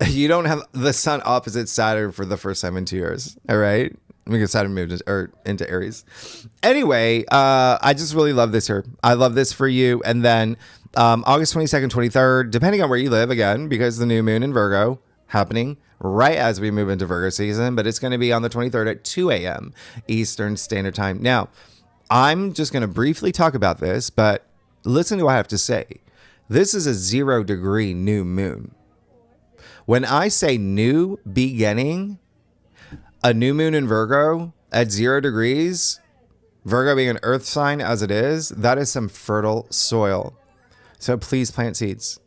[SPEAKER 1] You don't have the sun opposite Saturn for the first time in 2 years, all right? Because Saturn moved into Aries. Anyway, I just really love this here. I love this for you. And then August 22nd, 23rd, depending on where you live, again, because the new moon in Virgo happening right as we move into Virgo season, but it's going to be on the 23rd at 2 a.m. Eastern Standard Time. Now, I'm just going to briefly talk about this, but listen to what I have to say. This is a 0-degree new moon. When I say new beginning, a new moon in Virgo at 0 degrees, Virgo being an earth sign as it is, that is some fertile soil. So please plant seeds.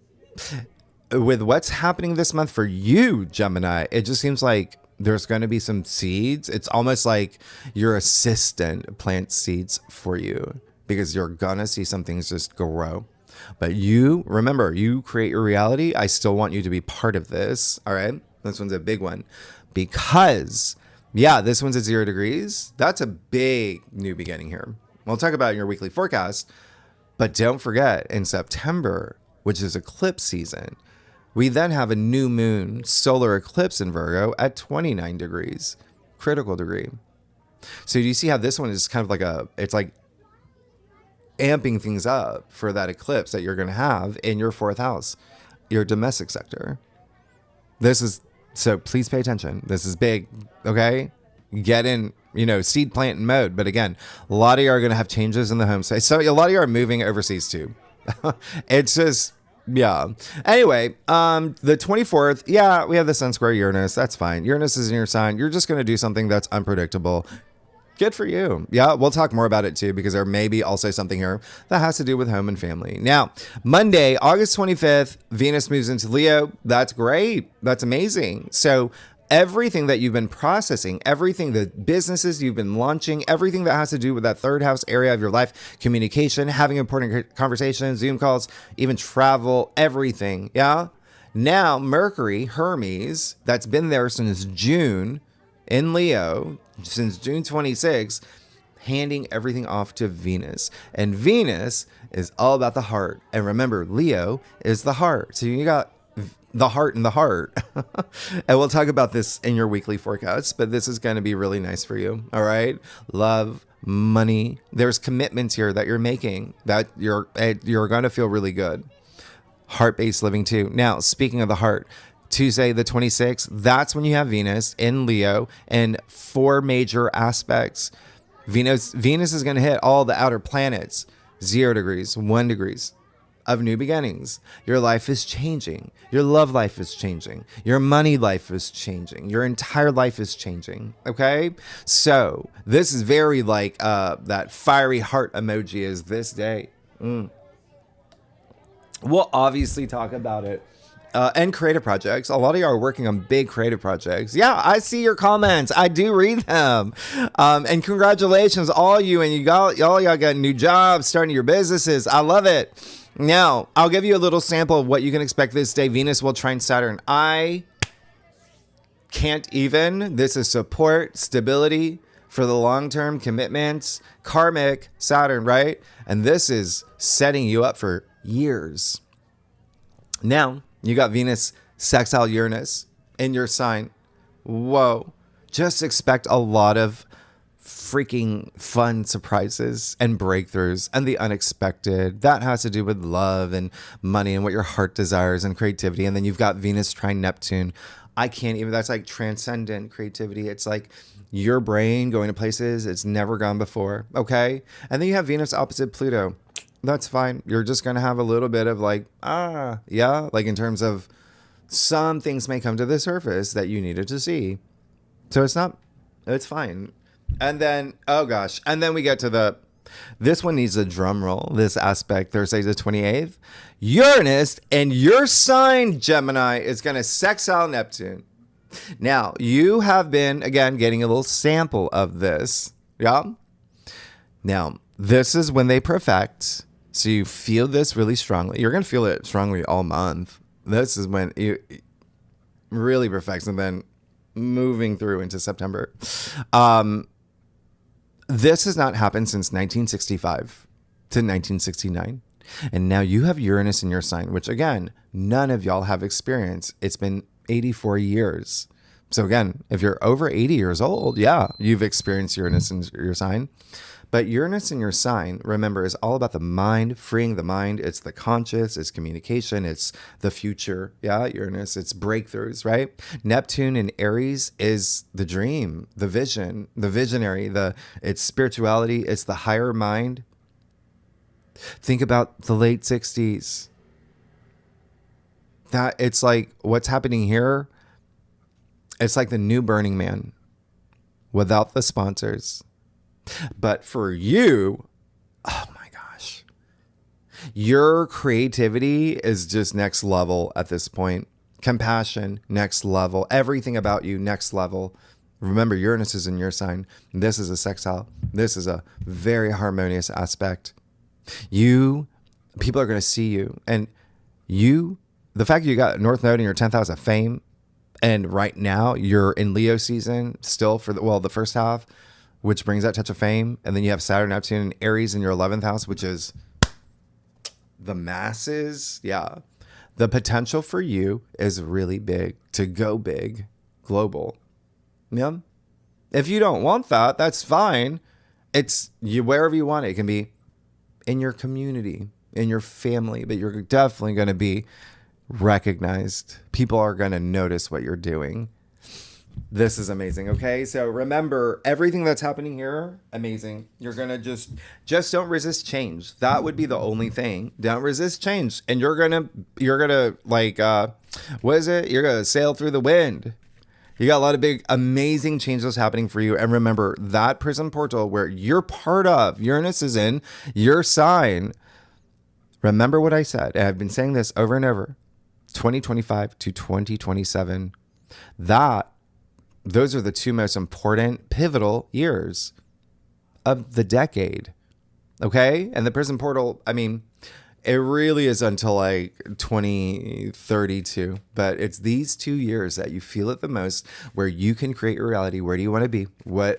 [SPEAKER 1] With what's happening this month for you, Gemini, it just seems like there's going to be some seeds. It's almost like your assistant plants seeds for you because you're going to see some things just grow. But you, remember, you create your reality. I still want you to be part of this. All right. This one's a big one because, yeah, this one's at 0 degrees. That's a big new beginning here. We'll talk about it in your weekly forecast. But don't forget, in September, which is eclipse season, we then have a new moon solar eclipse in Virgo at 29 degrees, critical degree. So do you see how this one is kind of like it's like amping things up for that eclipse that you're going to have in your fourth house, your domestic sector. So please pay attention. This is big, okay? Get in, seed planting mode. But again, a lot of you are going to have changes in the home space. So a lot of you are moving overseas too. It's just, yeah. Anyway, the 24th, yeah, we have the Sun square Uranus. That's fine. Uranus is in your sign. You're just going to do something that's unpredictable. Good for you. Yeah, we'll talk more about it too, because there may be also something here that has to do with home and family. Now, Monday, August 25th, Venus moves into Leo. That's great. That's amazing. So everything that you've been processing, everything, the businesses you've been launching, everything that has to do with that third house area of your life, communication, having important conversations, Zoom calls, even travel, everything. Yeah. Now, Mercury, Hermes, that's been there since June in Leo, since June 26, handing everything off to Venus. And Venus is all about the heart. And remember, Leo is the heart. So you got the heart in the heart. And we'll talk about this in your weekly forecast, but this is going to be really nice for you. All right. Love, money. There's commitments here that you're making that you're going to feel really good. Heart-based living too. Now, speaking of the heart, Tuesday, the 26th, that's when you have Venus in Leo and 4 major aspects. Venus is going to hit all the outer planets, 0 degrees, 1 degrees of new beginnings. Your life is changing. Your love life is changing. Your money life is changing. Your entire life is changing. Okay. So this is very like that fiery heart emoji is this day. We'll obviously talk about it. And creative projects. A lot of you are working on big creative projects. Yeah, I see your comments. I do read them. And congratulations, all you. And y'all got new jobs, starting your businesses. I love it. Now, I'll give you a little sample of what you can expect this day. Venus will trine Saturn. I can't even. This is support, stability for the long-term commitments, karmic Saturn, right? And this is setting you up for years. Now, you got Venus sextile Uranus in your sign. Whoa. Just expect a lot of freaking fun surprises and breakthroughs and the unexpected. That has to do with love and money and what your heart desires and creativity. And then you've got Venus trine Neptune I can't even, that's like transcendent creativity. It's like your brain going to places it's never gone before. Okay. And then you have Venus opposite Pluto. That's fine. You're just going to have a little bit of like, yeah, like in terms of some things may come to the surface that you needed to see. So it's fine. And then, oh gosh. And then we get to this one needs a drum roll. This aspect, Thursday the 28th. Uranus and your sign, Gemini, is going to sextile Neptune. Now, you have been, again, getting a little sample of this. Yeah. Now, this is when they perfect. So you feel this really strongly. You're going to feel it strongly all month. This is when it really perfects. And then moving through into September. This has not happened since 1965 to 1969. And now you have Uranus in your sign, which again, none of y'all have experienced. It's been 84 years. So again, if you're over 80 years old, yeah, you've experienced Uranus in your sign. But Uranus in your sign, remember, is all about the mind, freeing the mind. It's the conscious, it's communication, it's the future. Yeah, Uranus, it's breakthroughs, right? Neptune in Aries is the dream, the vision, the visionary, it's spirituality, it's the higher mind. Think about the late 60s. That it's like what's happening here. It's like the new Burning Man without the sponsors. But for you, oh my gosh, your creativity is just next level at this point. Compassion, next level. Everything about you, next level. Remember, Uranus is in your sign. This is a sextile. This is a very harmonious aspect. People are going to see you. And the fact that you got North Node in your 10th house of fame, and right now you're in Leo season still for the first half, which brings that touch of fame. And then you have Saturn, Neptune, and Aries in your 11th house, which is the masses. Yeah. The potential for you is really big to go big, global. Yeah. If you don't want that, that's fine. It's you wherever you want it. It can be in your community, in your family, but you're definitely going to be recognized. People are going to notice what you're doing. This is amazing. Okay. So remember everything that's happening here. Amazing. You're going to just don't resist change. That would be the only thing. Don't resist change. And you're going to like, what is it? You're going to sail through the wind. You got a lot of big, amazing changes happening for you. And remember that prison portal where you're part of, Uranus is in your sign. Remember what I said. And I've been saying this over and over. 2025 to 2027. Those are the two most important pivotal years of the decade. Okay? And the prison portal, I mean, it really is until like 2032. But it's these 2 years that you feel it the most, where you can create your reality. Where do you want to be?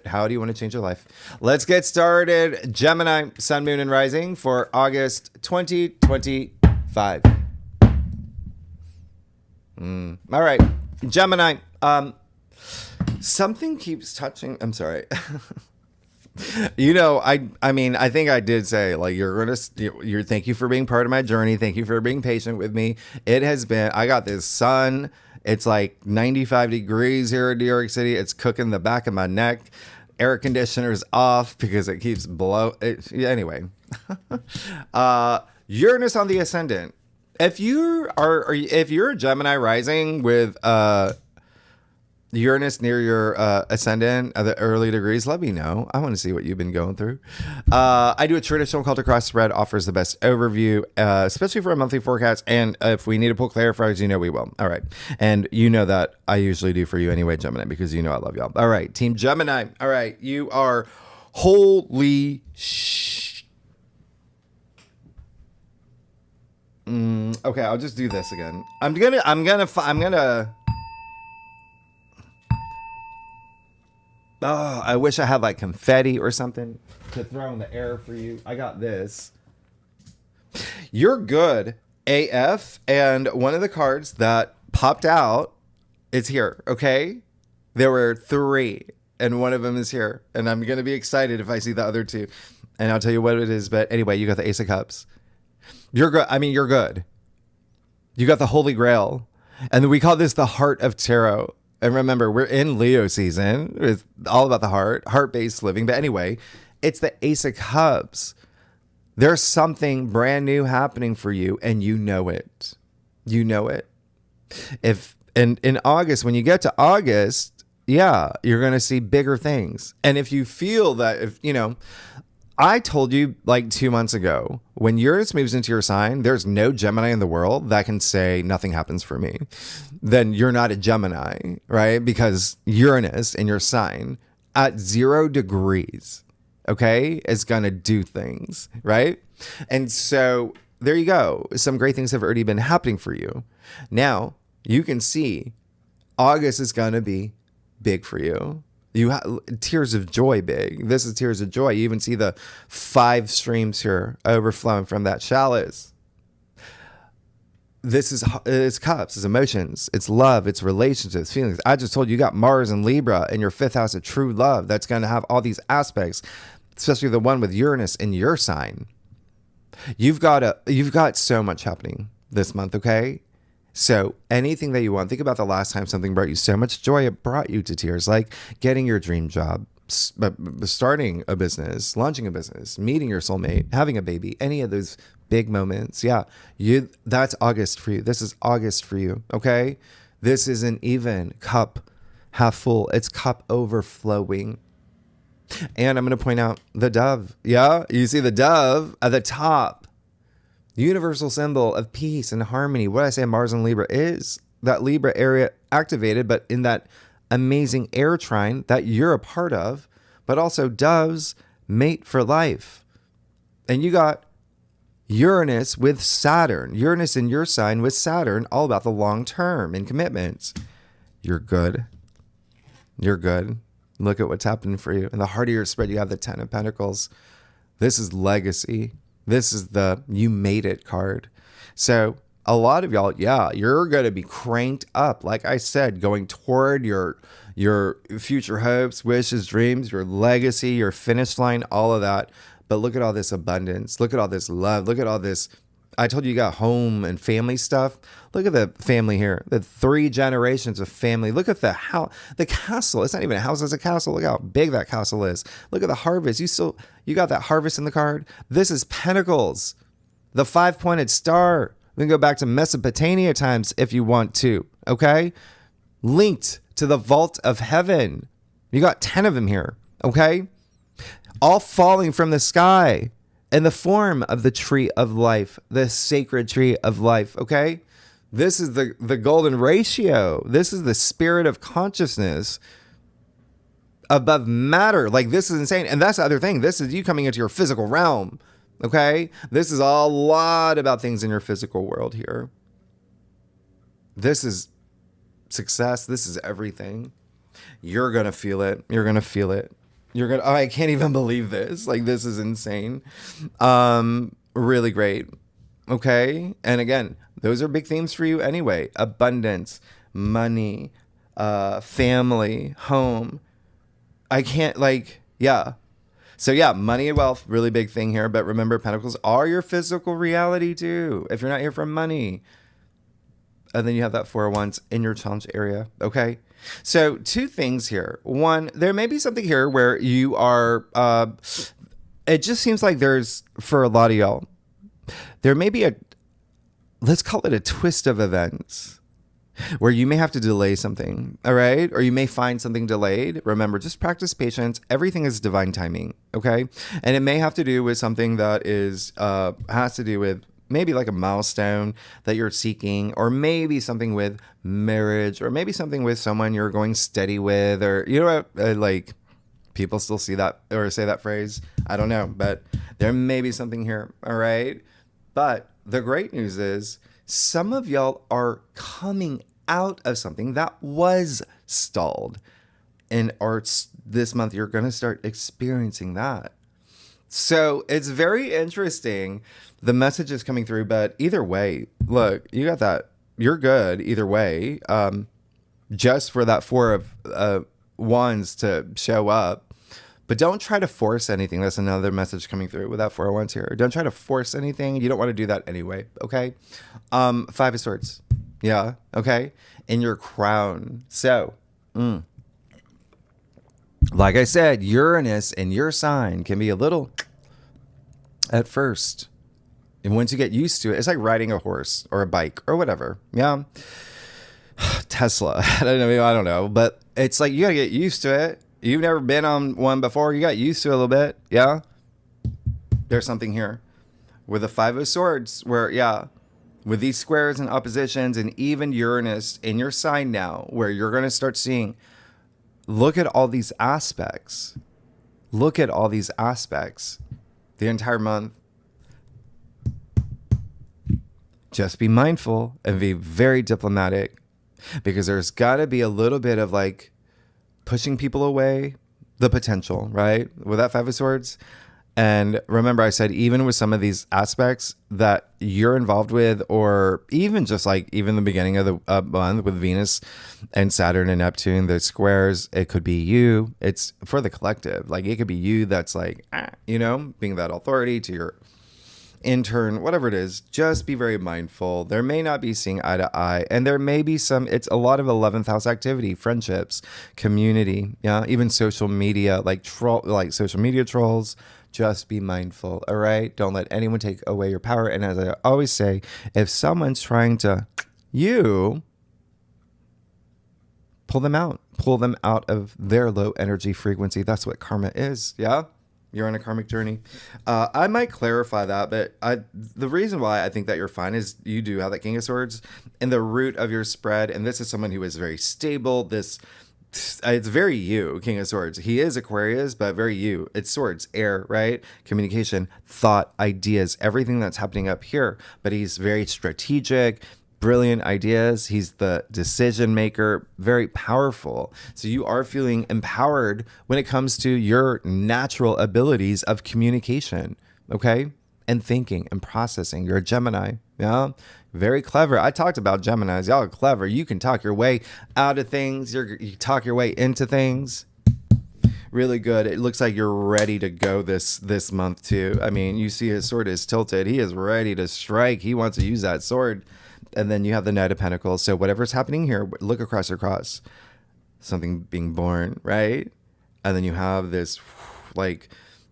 [SPEAKER 1] How do you want to change your life? Let's get started. Gemini, Sun, Moon, and Rising for August 2025. All right. Gemini. Something keeps touching. I'm sorry. I mean, I think I did say, like, thank you for being part of my journey. Thank you for being patient with me. It has been, I got this sun. It's like 95 degrees here in New York City. It's cooking the back of my neck. Air conditioner's off because it keeps anyway. Uranus on the ascendant. If you're a Gemini rising with, Uranus near your ascendant at the early degrees, let me know. I want to see what you've been going through. I do a traditional cult across spread, offers the best overview, especially for a monthly forecast. And if we need to pull clarifiers, we will. All right. And you know that I usually do for you anyway, Gemini, because I love y'all. All right. Team Gemini. All right. You are holy okay. I'll just do this again. I'm gonna oh, I wish I had like confetti or something to throw in the air for you. I got this. You're good, AF. And one of the cards that popped out is here, okay? There were 3, and one of them is here. And I'm going to be excited if I see the other 2. And I'll tell you what it is. But anyway, you got the Ace of Cups. You're good. I mean, you're good. You got the Holy Grail. And we call this the heart of tarot. And remember, we're in Leo season. It's all about the heart-based living. But anyway, it's the Ace of Cups. There's something brand new happening for you, and you know it. You know it. And in August, when you get to August, yeah, you're going to see bigger things. And if you feel that, I told you like 2 months ago, when Uranus moves into your sign, there's no Gemini in the world that can say nothing happens for me. Then you're not a Gemini, right? Because Uranus in your sign at 0 degrees, okay, is going to do things, right? And so there you go. Some great things have already been happening for you. Now you can see August is going to be big for you. You have tears of joy big. This is tears of joy. You even see the 5 streams here overflowing from that chalice. This is it's cups, it's emotions, it's love, it's relationships, feelings. I just told you got Mars and Libra in your 5th house of true love. That's going to have all these aspects, especially the one with Uranus in your sign. You've got so much happening this month, okay? So anything that you want, think about the last time something brought you so much joy, it brought you to tears, like getting your dream job, starting a business, launching a business, meeting your soulmate, having a baby, any of those big moments. Yeah, that's August for you. This is August for you, okay? This isn't even cup half full. It's cup overflowing. And I'm going to point out the dove. Yeah, you see the dove at the top. Universal symbol of peace and harmony. What I say Mars and Libra is that Libra area activated, but in that amazing air trine that you're a part of, but also doves mate for life. And you got Uranus with Saturn. Uranus in your sign with Saturn, all about the long term and commitments. You're good. You're good. Look at what's happening for you. In the heart of your spread, you have the 10 of Pentacles. This is legacy. This is the you made it card. So a lot of y'all, yeah, you're going to be cranked up. Like I said, going toward your future hopes, wishes, dreams, your legacy, your finish line, all of that. But look at all this abundance. Look at all this love. Look at all this. I told you got home and family stuff. Look at the family here. The 3 generations of family. Look at the house, the castle. It's not even a house, it's a castle. Look how big that castle is. Look at the harvest. You got that harvest in the card. This is Pentacles, the 5-pointed star. We can go back to Mesopotamia times if you want to. Okay, linked to the vault of heaven. You got 10 of them here. Okay, all falling from the sky in the form of the tree of life, the sacred tree of life, okay? This is the golden ratio. This is the spirit of consciousness above matter. Like, this is insane. And that's the other thing. This is you coming into your physical realm, okay? This is a lot about things in your physical world here. This is success. This is everything. You're going to feel it. You're going to feel it. I can't even believe this. Like, this is insane. Really great. Okay. And again, those are big themes for you anyway. Abundance, money, family, home. I can't yeah. So yeah, money and wealth, really big thing here. But remember, Pentacles are your physical reality too. If you're not here for money. And then you have that 4 of Wands in your challenge area. Okay. So 2 things here. One, there may be something here where you are, it just seems like there's, for a lot of y'all, there may be let's call it a twist of events where you may have to delay something. All right. Or you may find something delayed. Remember, just practice patience. Everything is divine timing. Okay. And it may have to do with something that has to do with maybe like a milestone that you're seeking, or maybe something with marriage, or maybe something with someone you're going steady with, or, you know what, like people still see that or say that phrase. I don't know, but there may be something here. All right. But the great news is some of y'all are coming out of something that was stalled, and this month you're going to start experiencing that. So it's very interesting. The message is coming through, but either way, look, you got that. You're good either way. Just for that 4 of Wands to show up. But don't try to force anything. That's another message coming through with that 4 of Wands here. Don't try to force anything. You don't want to do that anyway, okay? 5 of Swords. Yeah. Okay. In your crown. So, like I said, Uranus in your sign can be a little at first. And once you get used to it, it's like riding a horse or a bike or whatever. Yeah. Tesla. I don't know. But it's like you got to get used to it. You've never been on one before. You got used to it a little bit. Yeah. There's something here with the Five of Swords where, yeah, with these squares and oppositions and even Uranus in your sign now, where you're going to start seeing, look at all these aspects. Look at all these aspects the entire month. Just be mindful and be very diplomatic, because there's got to be a little bit of like pushing people away, the potential, right? With that Five of Swords. And remember, I said, even with some of these aspects that you're involved with, or even just like even the beginning of the month with Venus and Saturn and Neptune, the squares, it could be you. It's for the collective. Like it could be you that's like, being that authority to your intern, whatever it is. Just be very mindful. There may not be seeing eye to eye, and there may be it's a lot of 11th house activity, friendships, community, yeah, even social media, like social media trolls. Just be mindful, all right? Don't let anyone take away your power. And as I always say, if someone's trying to pull them out of their low energy frequency. That's what karma is, yeah? You're on a karmic journey. I might clarify that, but the reason why I think that you're fine is you do have that King of Swords in the root of your spread, and this is someone who is very stable. It's very you, King of Swords. He is Aquarius, but very you. It's swords, air, right? Communication, thought, ideas, everything that's happening up here. But he's very strategic, brilliant ideas. He's the decision maker, very powerful. So you are feeling empowered when it comes to your natural abilities of communication, okay? And thinking and processing. You're a Gemini, yeah? Very clever. I talked about Geminis. Y'all are clever. You can talk your way out of things. You talk your way into things. Really good. It looks like you're ready to go this month too. I mean, you see his sword is tilted. He is ready to strike. He wants to use that sword. And then you have the Knight of Pentacles. So whatever's happening here, look across your cross. Something being born, right? And then you have this like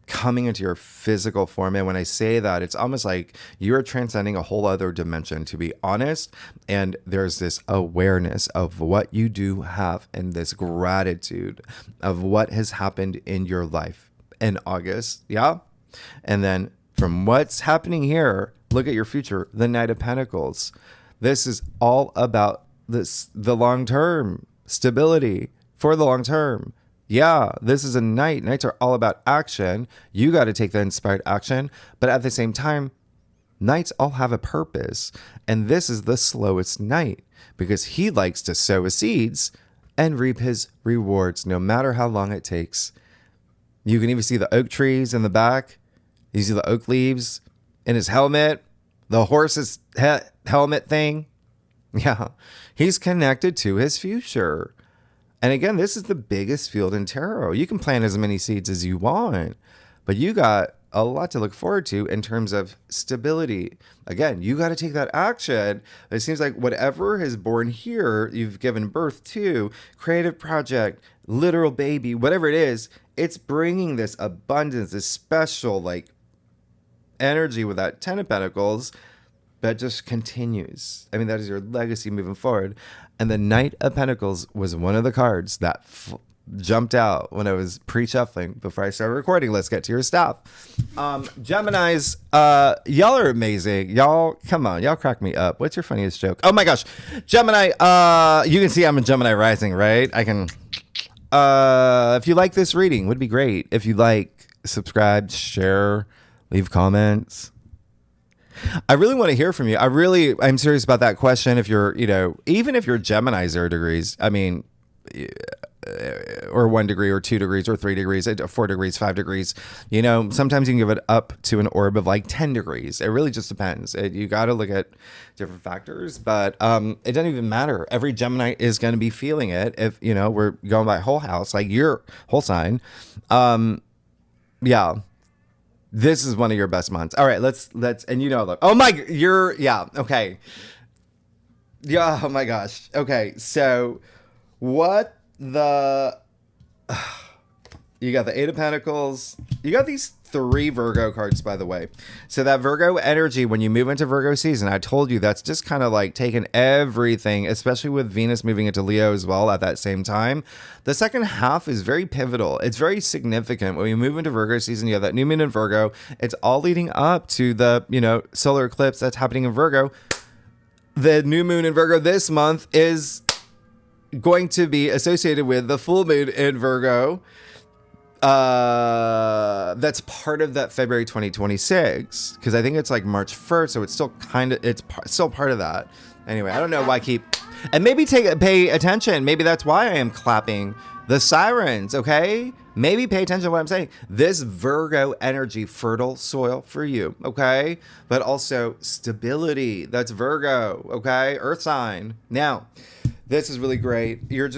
[SPEAKER 1] coming into your physical form. And when I say that, it's almost like you're transcending a whole other dimension, to be honest. And there's this awareness of what you do have and this gratitude of what has happened in your life in August. Yeah. And then from what's happening here, look at your future, the Knight of Pentacles. This is all about the long term stability for the long term. Yeah, this is a knight. Knights are all about action. You got to take the inspired action. But at the same time, knights all have a purpose. And this is the slowest knight because he likes to sow his seeds and reap his rewards, no matter how long it takes. You can even see the oak trees in the back. You see the oak leaves in his helmet, the horse's helmet thing. Yeah, he's connected to his future. And again, this is the biggest field in tarot. You can plant as many seeds as you want, but you got a lot to look forward to in terms of stability. Again, you got to take that action. It seems like whatever is born here, you've given birth to, creative project, literal baby, whatever it is, it's bringing this abundance, this special like energy with that Ten of Pentacles that just continues. I mean, that is your legacy moving forward. And the Knight of Pentacles was one of the cards that jumped out when I was pre-shuffling before I started recording. Let's get to your stuff. Geminis, y'all are amazing. Y'all, come on, y'all crack me up. What's your funniest joke? Oh my gosh. Gemini, you can see I'm a Gemini rising, right? I can, if you like this reading, would be great. If you like, subscribe, share, leave comments. I really want to hear from you. I'm serious about that question. If you're, even if you're Gemini 0 degrees, I mean, or 1 degree or 2 degrees or 3 degrees, 4 degrees, 5 degrees, sometimes you can give it up to an orb of like 10 degrees. It really just depends. You got to look at different factors, but it doesn't even matter. Every Gemini is going to be feeling it. If, we're going by whole house, like your whole sign. Yeah. This is one of your best months. All right, let's, and look, oh my, yeah, okay. Yeah, oh my gosh. Okay, so what the you got the Eight of Pentacles. You got these three Virgo cards, by the way. So that Virgo energy, when you move into Virgo season, I told you that's just kind of like taking everything, especially with Venus moving into Leo as well at that same time. The second half is very pivotal. It's very significant. When we move into Virgo season, you have that new moon in Virgo. It's all leading up to the, solar eclipse that's happening in Virgo. The new moon in Virgo this month is going to be associated with the full moon in Virgo. That's part of that February 2026, because I think it's like March 1st, so it's still still part of that. Anyway, I don't know why I keep, and maybe pay attention. Maybe that's why I am clapping the sirens. Okay, maybe pay attention to what I'm saying. This Virgo energy, fertile soil for you. Okay, but also stability. That's Virgo. Okay, Earth sign. Now, this is really great. It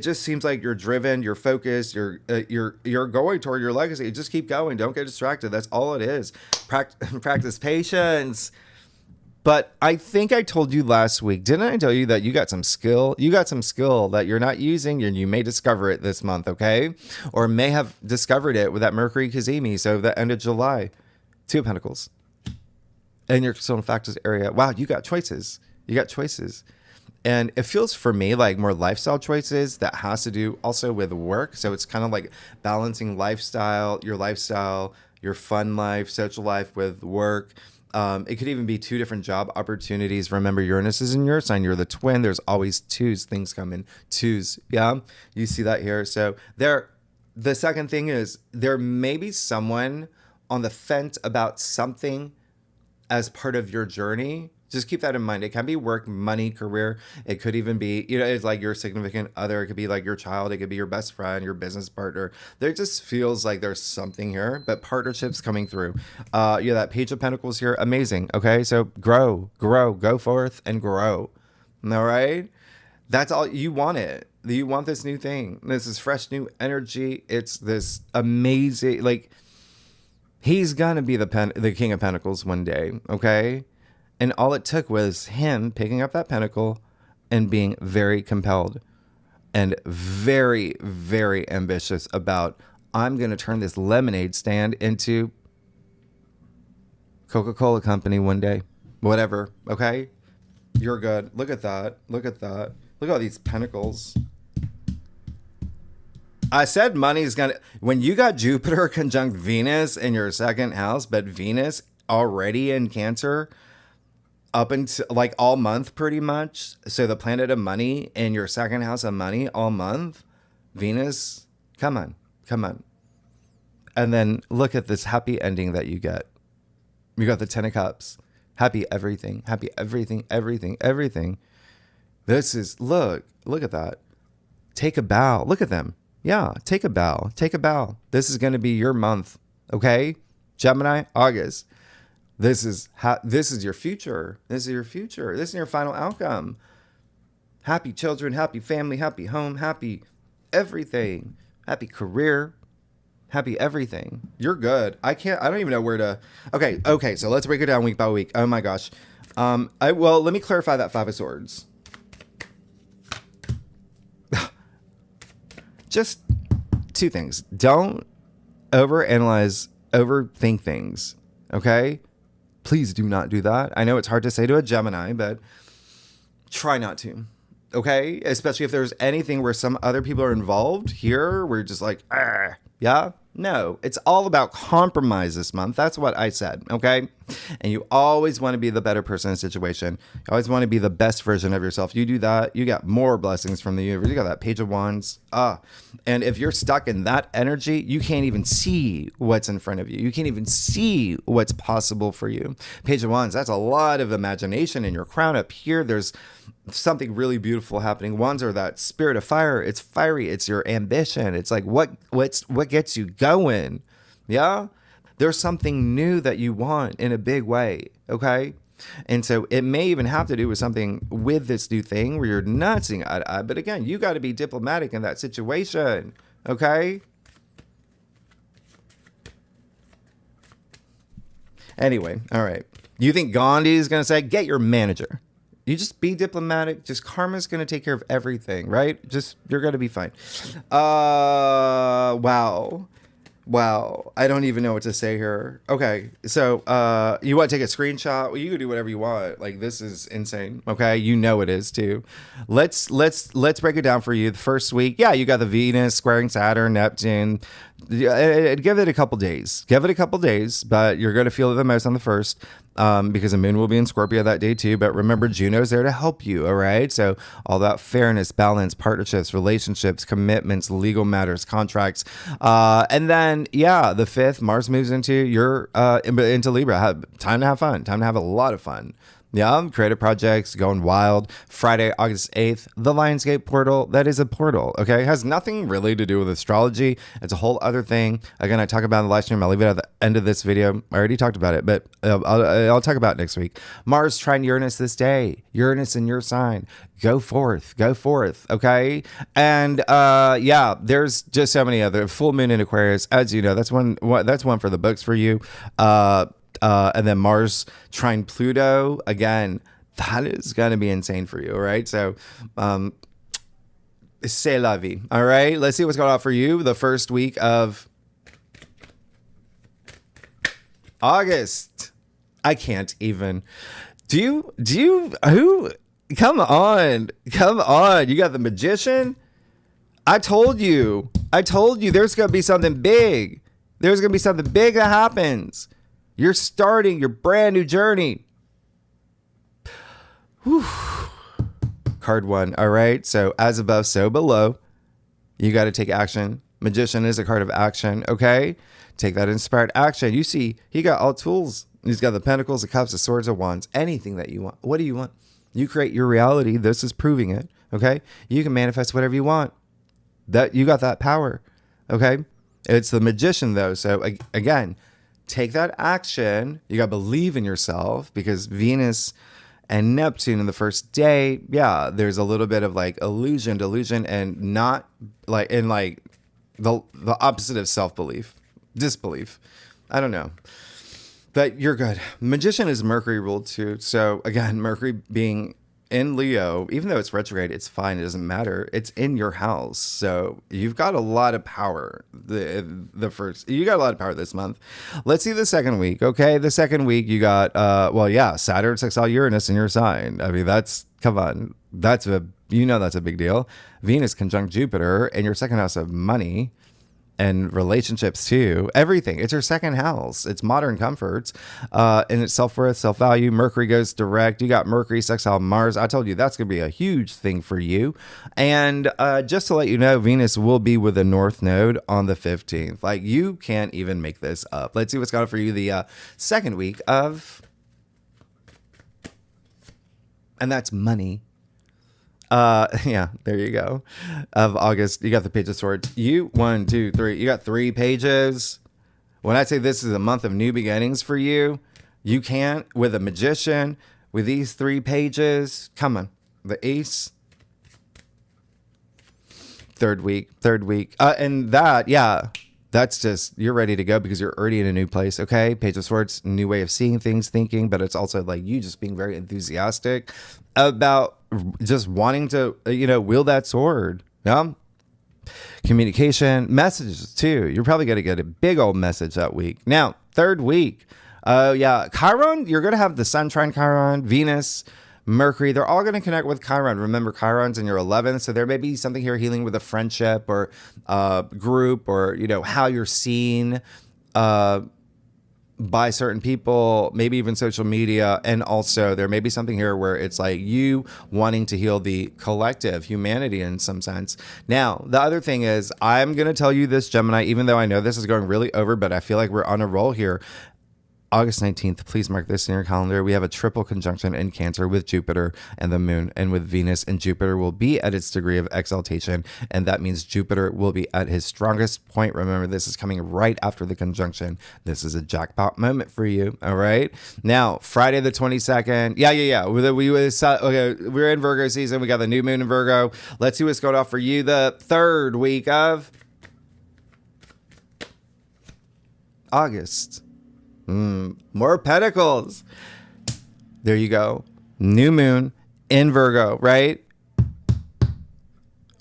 [SPEAKER 1] just seems like you're driven, you're focused, you're going toward your legacy. Just keep going. Don't get distracted. That's all it is. Practice patience. But I think I told you last week, didn't I tell you that you got some skill? You got some skill that you're not using, and you may discover it this month, okay? Or may have discovered it with that Mercury Kazemi. So the end of July, Two of Pentacles. In your personal factors area. Wow, you got choices. You got choices. And it feels for me like more lifestyle choices that has to do also with work. So it's kind of like balancing lifestyle, your fun life, social life with work. It could even be two different job opportunities. Remember, Uranus is in your sign. You're the twin. There's always twos. Things come in twos. Yeah, you see that here. So the second thing is there may be someone on the fence about something as part of your journey. Just keep that in mind. It can be work, money, career. It could even be, it's like your significant other. It could be like your child. It could be your best friend, your business partner. There just feels like there's something here, but partnerships coming through. That Page of Pentacles here. Amazing. Okay. So grow, go forth and grow. All right. That's all you want it. You want this new thing. This is fresh, new energy. It's this amazing, like he's going to be the King of Pentacles one day. Okay. And all it took was him picking up that pentacle and being very compelled and very, very ambitious about, I'm going to turn this lemonade stand into Coca-Cola company one day. Whatever. Okay? You're good. Look at that. Look at that. Look at all these pentacles. I said money's going to... When you got Jupiter conjunct Venus in your second house, but Venus already in Cancer... up until like all month pretty much. So the planet of money in your second house of money all month. Venus, come on. And then look at this happy ending that you get. You got the Ten of Cups. Happy everything. This is, look at that. Take a bow. Look at them. Yeah, take a bow. This is going to be your month. Okay? Gemini, August. This is your future. This is your final outcome. Happy children, happy family, happy home, happy everything, happy career, happy everything. You're good. I don't even know where to. Okay. So let's break it down week by week. Oh my gosh. Let me clarify that Five of Swords. Just two things. Don't overthink things. Okay? Please do not do that. I know it's hard to say to a Gemini, but try not to. Okay? Especially if there's anything where some other people are involved. Here, we're just like, yeah? No. It's all about compromise this month. That's what I said. Okay? And you always want to be the better person in a situation. You always want to be the best version of yourself. You do that, you got more blessings from the universe. You got that Page of Wands. And if you're stuck in that energy, you can't even see what's in front of you. You can't even see what's possible for you. Page of Wands, that's a lot of imagination in your crown up here. There's something really beautiful happening. Wands are that spirit of fire. It's fiery. It's your ambition. It's like what gets you going. Yeah. There's something new that you want in a big way. Okay. And so it may even have to do with something with this new thing where you're not seeing eye to eye. But again, you got to be diplomatic in that situation. Okay. Anyway. All right. You think Gandhi is going to say, get your manager. You just be diplomatic. Just karma's going to take care of everything, right? Just, you're going to be fine. Wow. Wow. I don't even know what to say here. Okay. So, you want to take a screenshot? Well, you can do whatever you want. Like, this is insane. Okay. You know it is too. Let's break it down for you. The first week. Yeah. You got the Venus squaring Saturn, Neptune. Give it a couple days. Give it a couple days, but you're going to feel it the most on the first. Because the moon will be in Scorpio that day too. But remember, Juno's there to help you. All right. So all that fairness, balance, partnerships, relationships, commitments, legal matters, contracts. And then, yeah, the 5th, Mars moves into into Libra. Time to have fun. Time to have a lot of fun. Yeah, creative projects going wild. Friday, August 8th, the Lionsgate portal. That is a portal, okay? It has nothing really to do with astrology. It's a whole other thing. Again, I talk about in the live stream. I'll leave it at the end of this video. I already talked about it, but I'll talk about it next week. Mars trine Uranus this day. Uranus in your sign. Go forth, okay? And yeah, there's just so many other. Full moon in Aquarius, as you know, that's one for the books for you. And then Mars trine Pluto again. That is going to be insane for you. All right. So, c'est la vie. All right. Let's see what's going on for you the first week of August. I can't even. Who? Come on. You got the Magician. I told you there's going to be something big. There's going to be something big that happens. You're starting your brand new journey. Whew. Card 1. All right. So as above, so below. You got to take action. Magician is a card of action. Okay. Take that inspired action. You see, he got all tools. He's got the Pentacles, the Cups, the Swords, the Wands. Anything that you want. What do you want? You create your reality. This is proving it. Okay. You can manifest whatever you want. That you got that power. Okay. It's the Magician though. So again, take that action. You got to believe in yourself because Venus and Neptune in the first day. Yeah, there's a little bit of like illusion, delusion, and not like in like the opposite of self-belief, disbelief. I don't know. But you're good. Magician is Mercury ruled too. So again, Mercury being in Leo, even though it's retrograde, it's fine. It doesn't matter. It's in your house. So you've got a lot of power. You got a lot of power this month. Let's see the second week. Okay. The second week you got, Saturn sextile Uranus in your sign. I mean, come on. That's a big deal. Venus conjunct Jupiter in your second house of money. And relationships too. Everything. It's your second house. It's modern comforts. And it's self-worth, self-value. Mercury goes direct. You got Mercury, sextile Mars. I told you that's going to be a huge thing for you. And just to let you know, Venus will be with the North Node on the 15th. Like, you can't even make this up. Let's see what's going on for you the second week of... And that's money. Yeah, there you go. Of August, you got the Page of Swords. You got 3 pages. When I say this is a month of new beginnings for you, you can't with a Magician with these 3 pages. Come on, the Ace. Third week, and that, yeah, that's just, you're ready to go because you're already in a new place. Okay, Page of Swords, new way of seeing things, thinking, but it's also like you just being very enthusiastic about just wanting to, wield that sword. Yeah. Communication, messages too. You're probably going to get a big old message that week. Now, third week. Chiron, you're going to have the Sun trine Chiron, Venus, Mercury. They're all going to connect with Chiron. Remember, Chiron's in your 11th. So there may be something here healing with a friendship or group or, how you're seen, by certain people, maybe even social media. And also there may be something here where it's like you wanting to heal the collective humanity in some sense. Now, the other thing is, I'm going to tell you this, Gemini, even though I know this is going really over, but I feel like we're on a roll here. August 19th, please mark this in your calendar. We have a triple conjunction in Cancer with Jupiter and the moon and with Venus, and Jupiter will be at its degree of exaltation. And that means Jupiter will be at his strongest point. Remember, this is coming right after the conjunction. This is a jackpot moment for you. All right. Now, Friday the 22nd. Yeah. We're in Virgo season. We got the new moon in Virgo. Let's see what's going on for you the third week of August. More Pentacles. There you go. New moon in Virgo, right?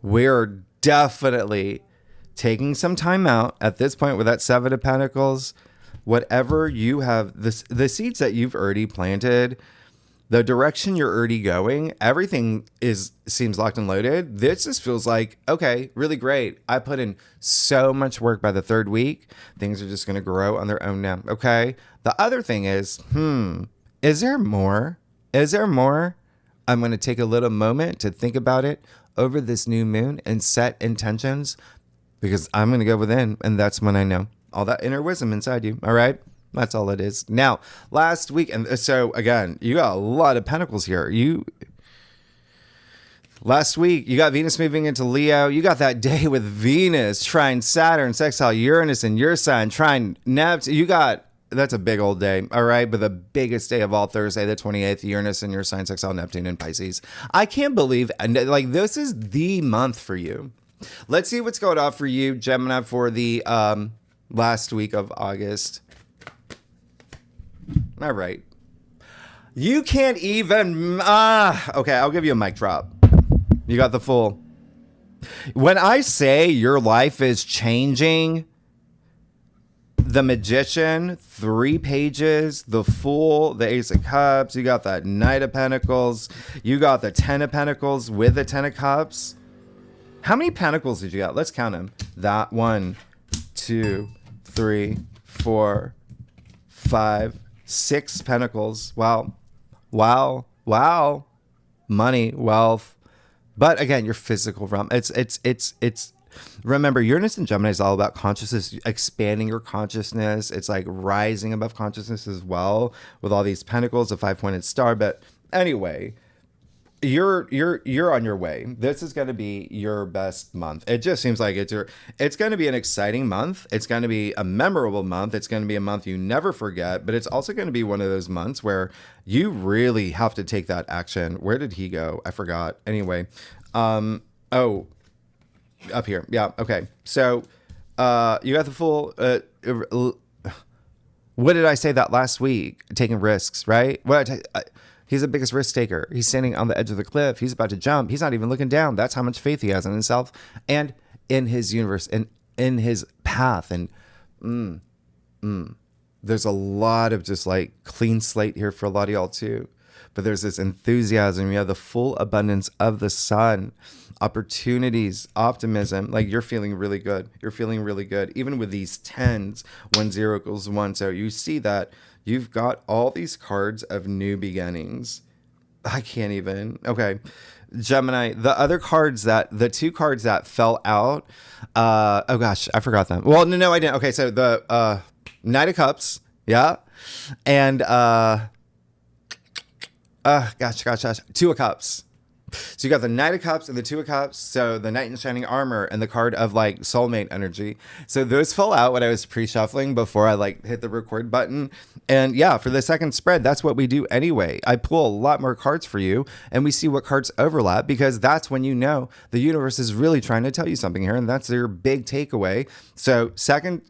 [SPEAKER 1] We're definitely taking some time out at this point with that Seven of Pentacles. Whatever you have, the seeds that you've already planted, the direction you're already going, everything seems locked and loaded. This just feels like, okay, really great. I put in so much work. By the third week, things are just going to grow on their own now. Okay. The other thing is there more? Is there more? I'm going to take a little moment to think about it over this new moon and set intentions, because I'm going to go within, and that's when I know all that inner wisdom inside you. All right. That's all it is. Now, last week, and so again, you got a lot of pentacles here. Last week, you got Venus moving into Leo. You got that day with Venus trine Saturn, sextile Uranus in your sign, trine Neptune. That's a big old day, all right? But the biggest day of all, Thursday, the 28th, Uranus in your sign, sextile Neptune in Pisces. I can't believe, like, this is the month for you. Let's see what's going on for you, Gemini, for the last week of August. All right. You can't even... okay, I'll give you a mic drop. You got the Fool. When I say your life is changing, the Magician, 3 pages, the Fool, the Ace of Cups, you got that Knight of Pentacles, you got the 10 of Pentacles with the 10 of Cups. How many Pentacles did you got? Let's count them. That 1, 2, 3, 4, 5, 6 Pentacles. Wow. Wow. Wow. Money, wealth. But again, your physical realm. It's remember, Uranus and Gemini is all about consciousness, expanding your consciousness. It's like rising above consciousness as well with all these pentacles, a 5-pointed star. But anyway, you're on your way. This is going to be your best month. It just seems like it's going to be an exciting month. It's going to be a memorable month. It's going to be a month you never forget, but it's also going to be one of those months where you really have to take that action. Where did he go? I forgot. Anyway, oh, up here. Yeah. Okay. So, you got the Fool. What did I say that last week? Taking risks, right? He's the biggest risk taker. He's standing on the edge of the cliff. He's about to jump. He's not even looking down. That's how much faith he has in himself and in his universe and in his path. And there's a lot of just like clean slate here for a lot of y'all too. But there's this enthusiasm. You have the full abundance of the sun, opportunities, optimism. Like you're feeling really good. You're feeling really good. Even with these 10s, 1 0 equals 1. So you see that you've got all these cards of new beginnings. I can't even. Okay. Gemini, the 2 cards that fell out. Oh gosh, I forgot them. Well, no, I didn't. Okay. So the Knight of Cups. Yeah. And, gosh, 2 of Cups. So you got the Knight of Cups and the 2 of Cups. So the Knight in Shining Armor and the card of like soulmate energy. So those fell out when I was pre-shuffling before I like hit the record button. And yeah, for the second spread, that's what we do anyway. I pull a lot more cards for you and we see what cards overlap, because that's when you know the universe is really trying to tell you something here. And that's your big takeaway. So second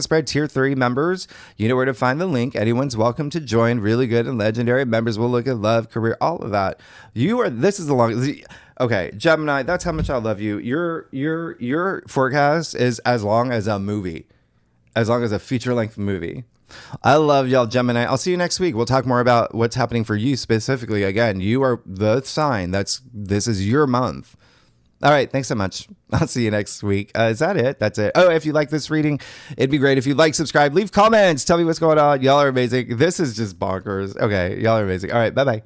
[SPEAKER 1] spread, tier 3 members, you know where to find the link. Anyone's welcome to join. Really good and legendary members will look at love, career, all of that. This is the longest. Okay, Gemini, that's how much I love you. Your forecast is as long as a movie, as long as a feature-length movie. I love y'all, Gemini. I'll see you next week. We'll talk more about what's happening for you specifically. Again, you are the sign. This is your month. All right, thanks so much. I'll see you next week. Is that it? That's it. Oh, if you like this reading, it'd be great if you like, subscribe, leave comments, tell me what's going on. Y'all are amazing. This is just bonkers. Okay, y'all are amazing. All right, bye-bye.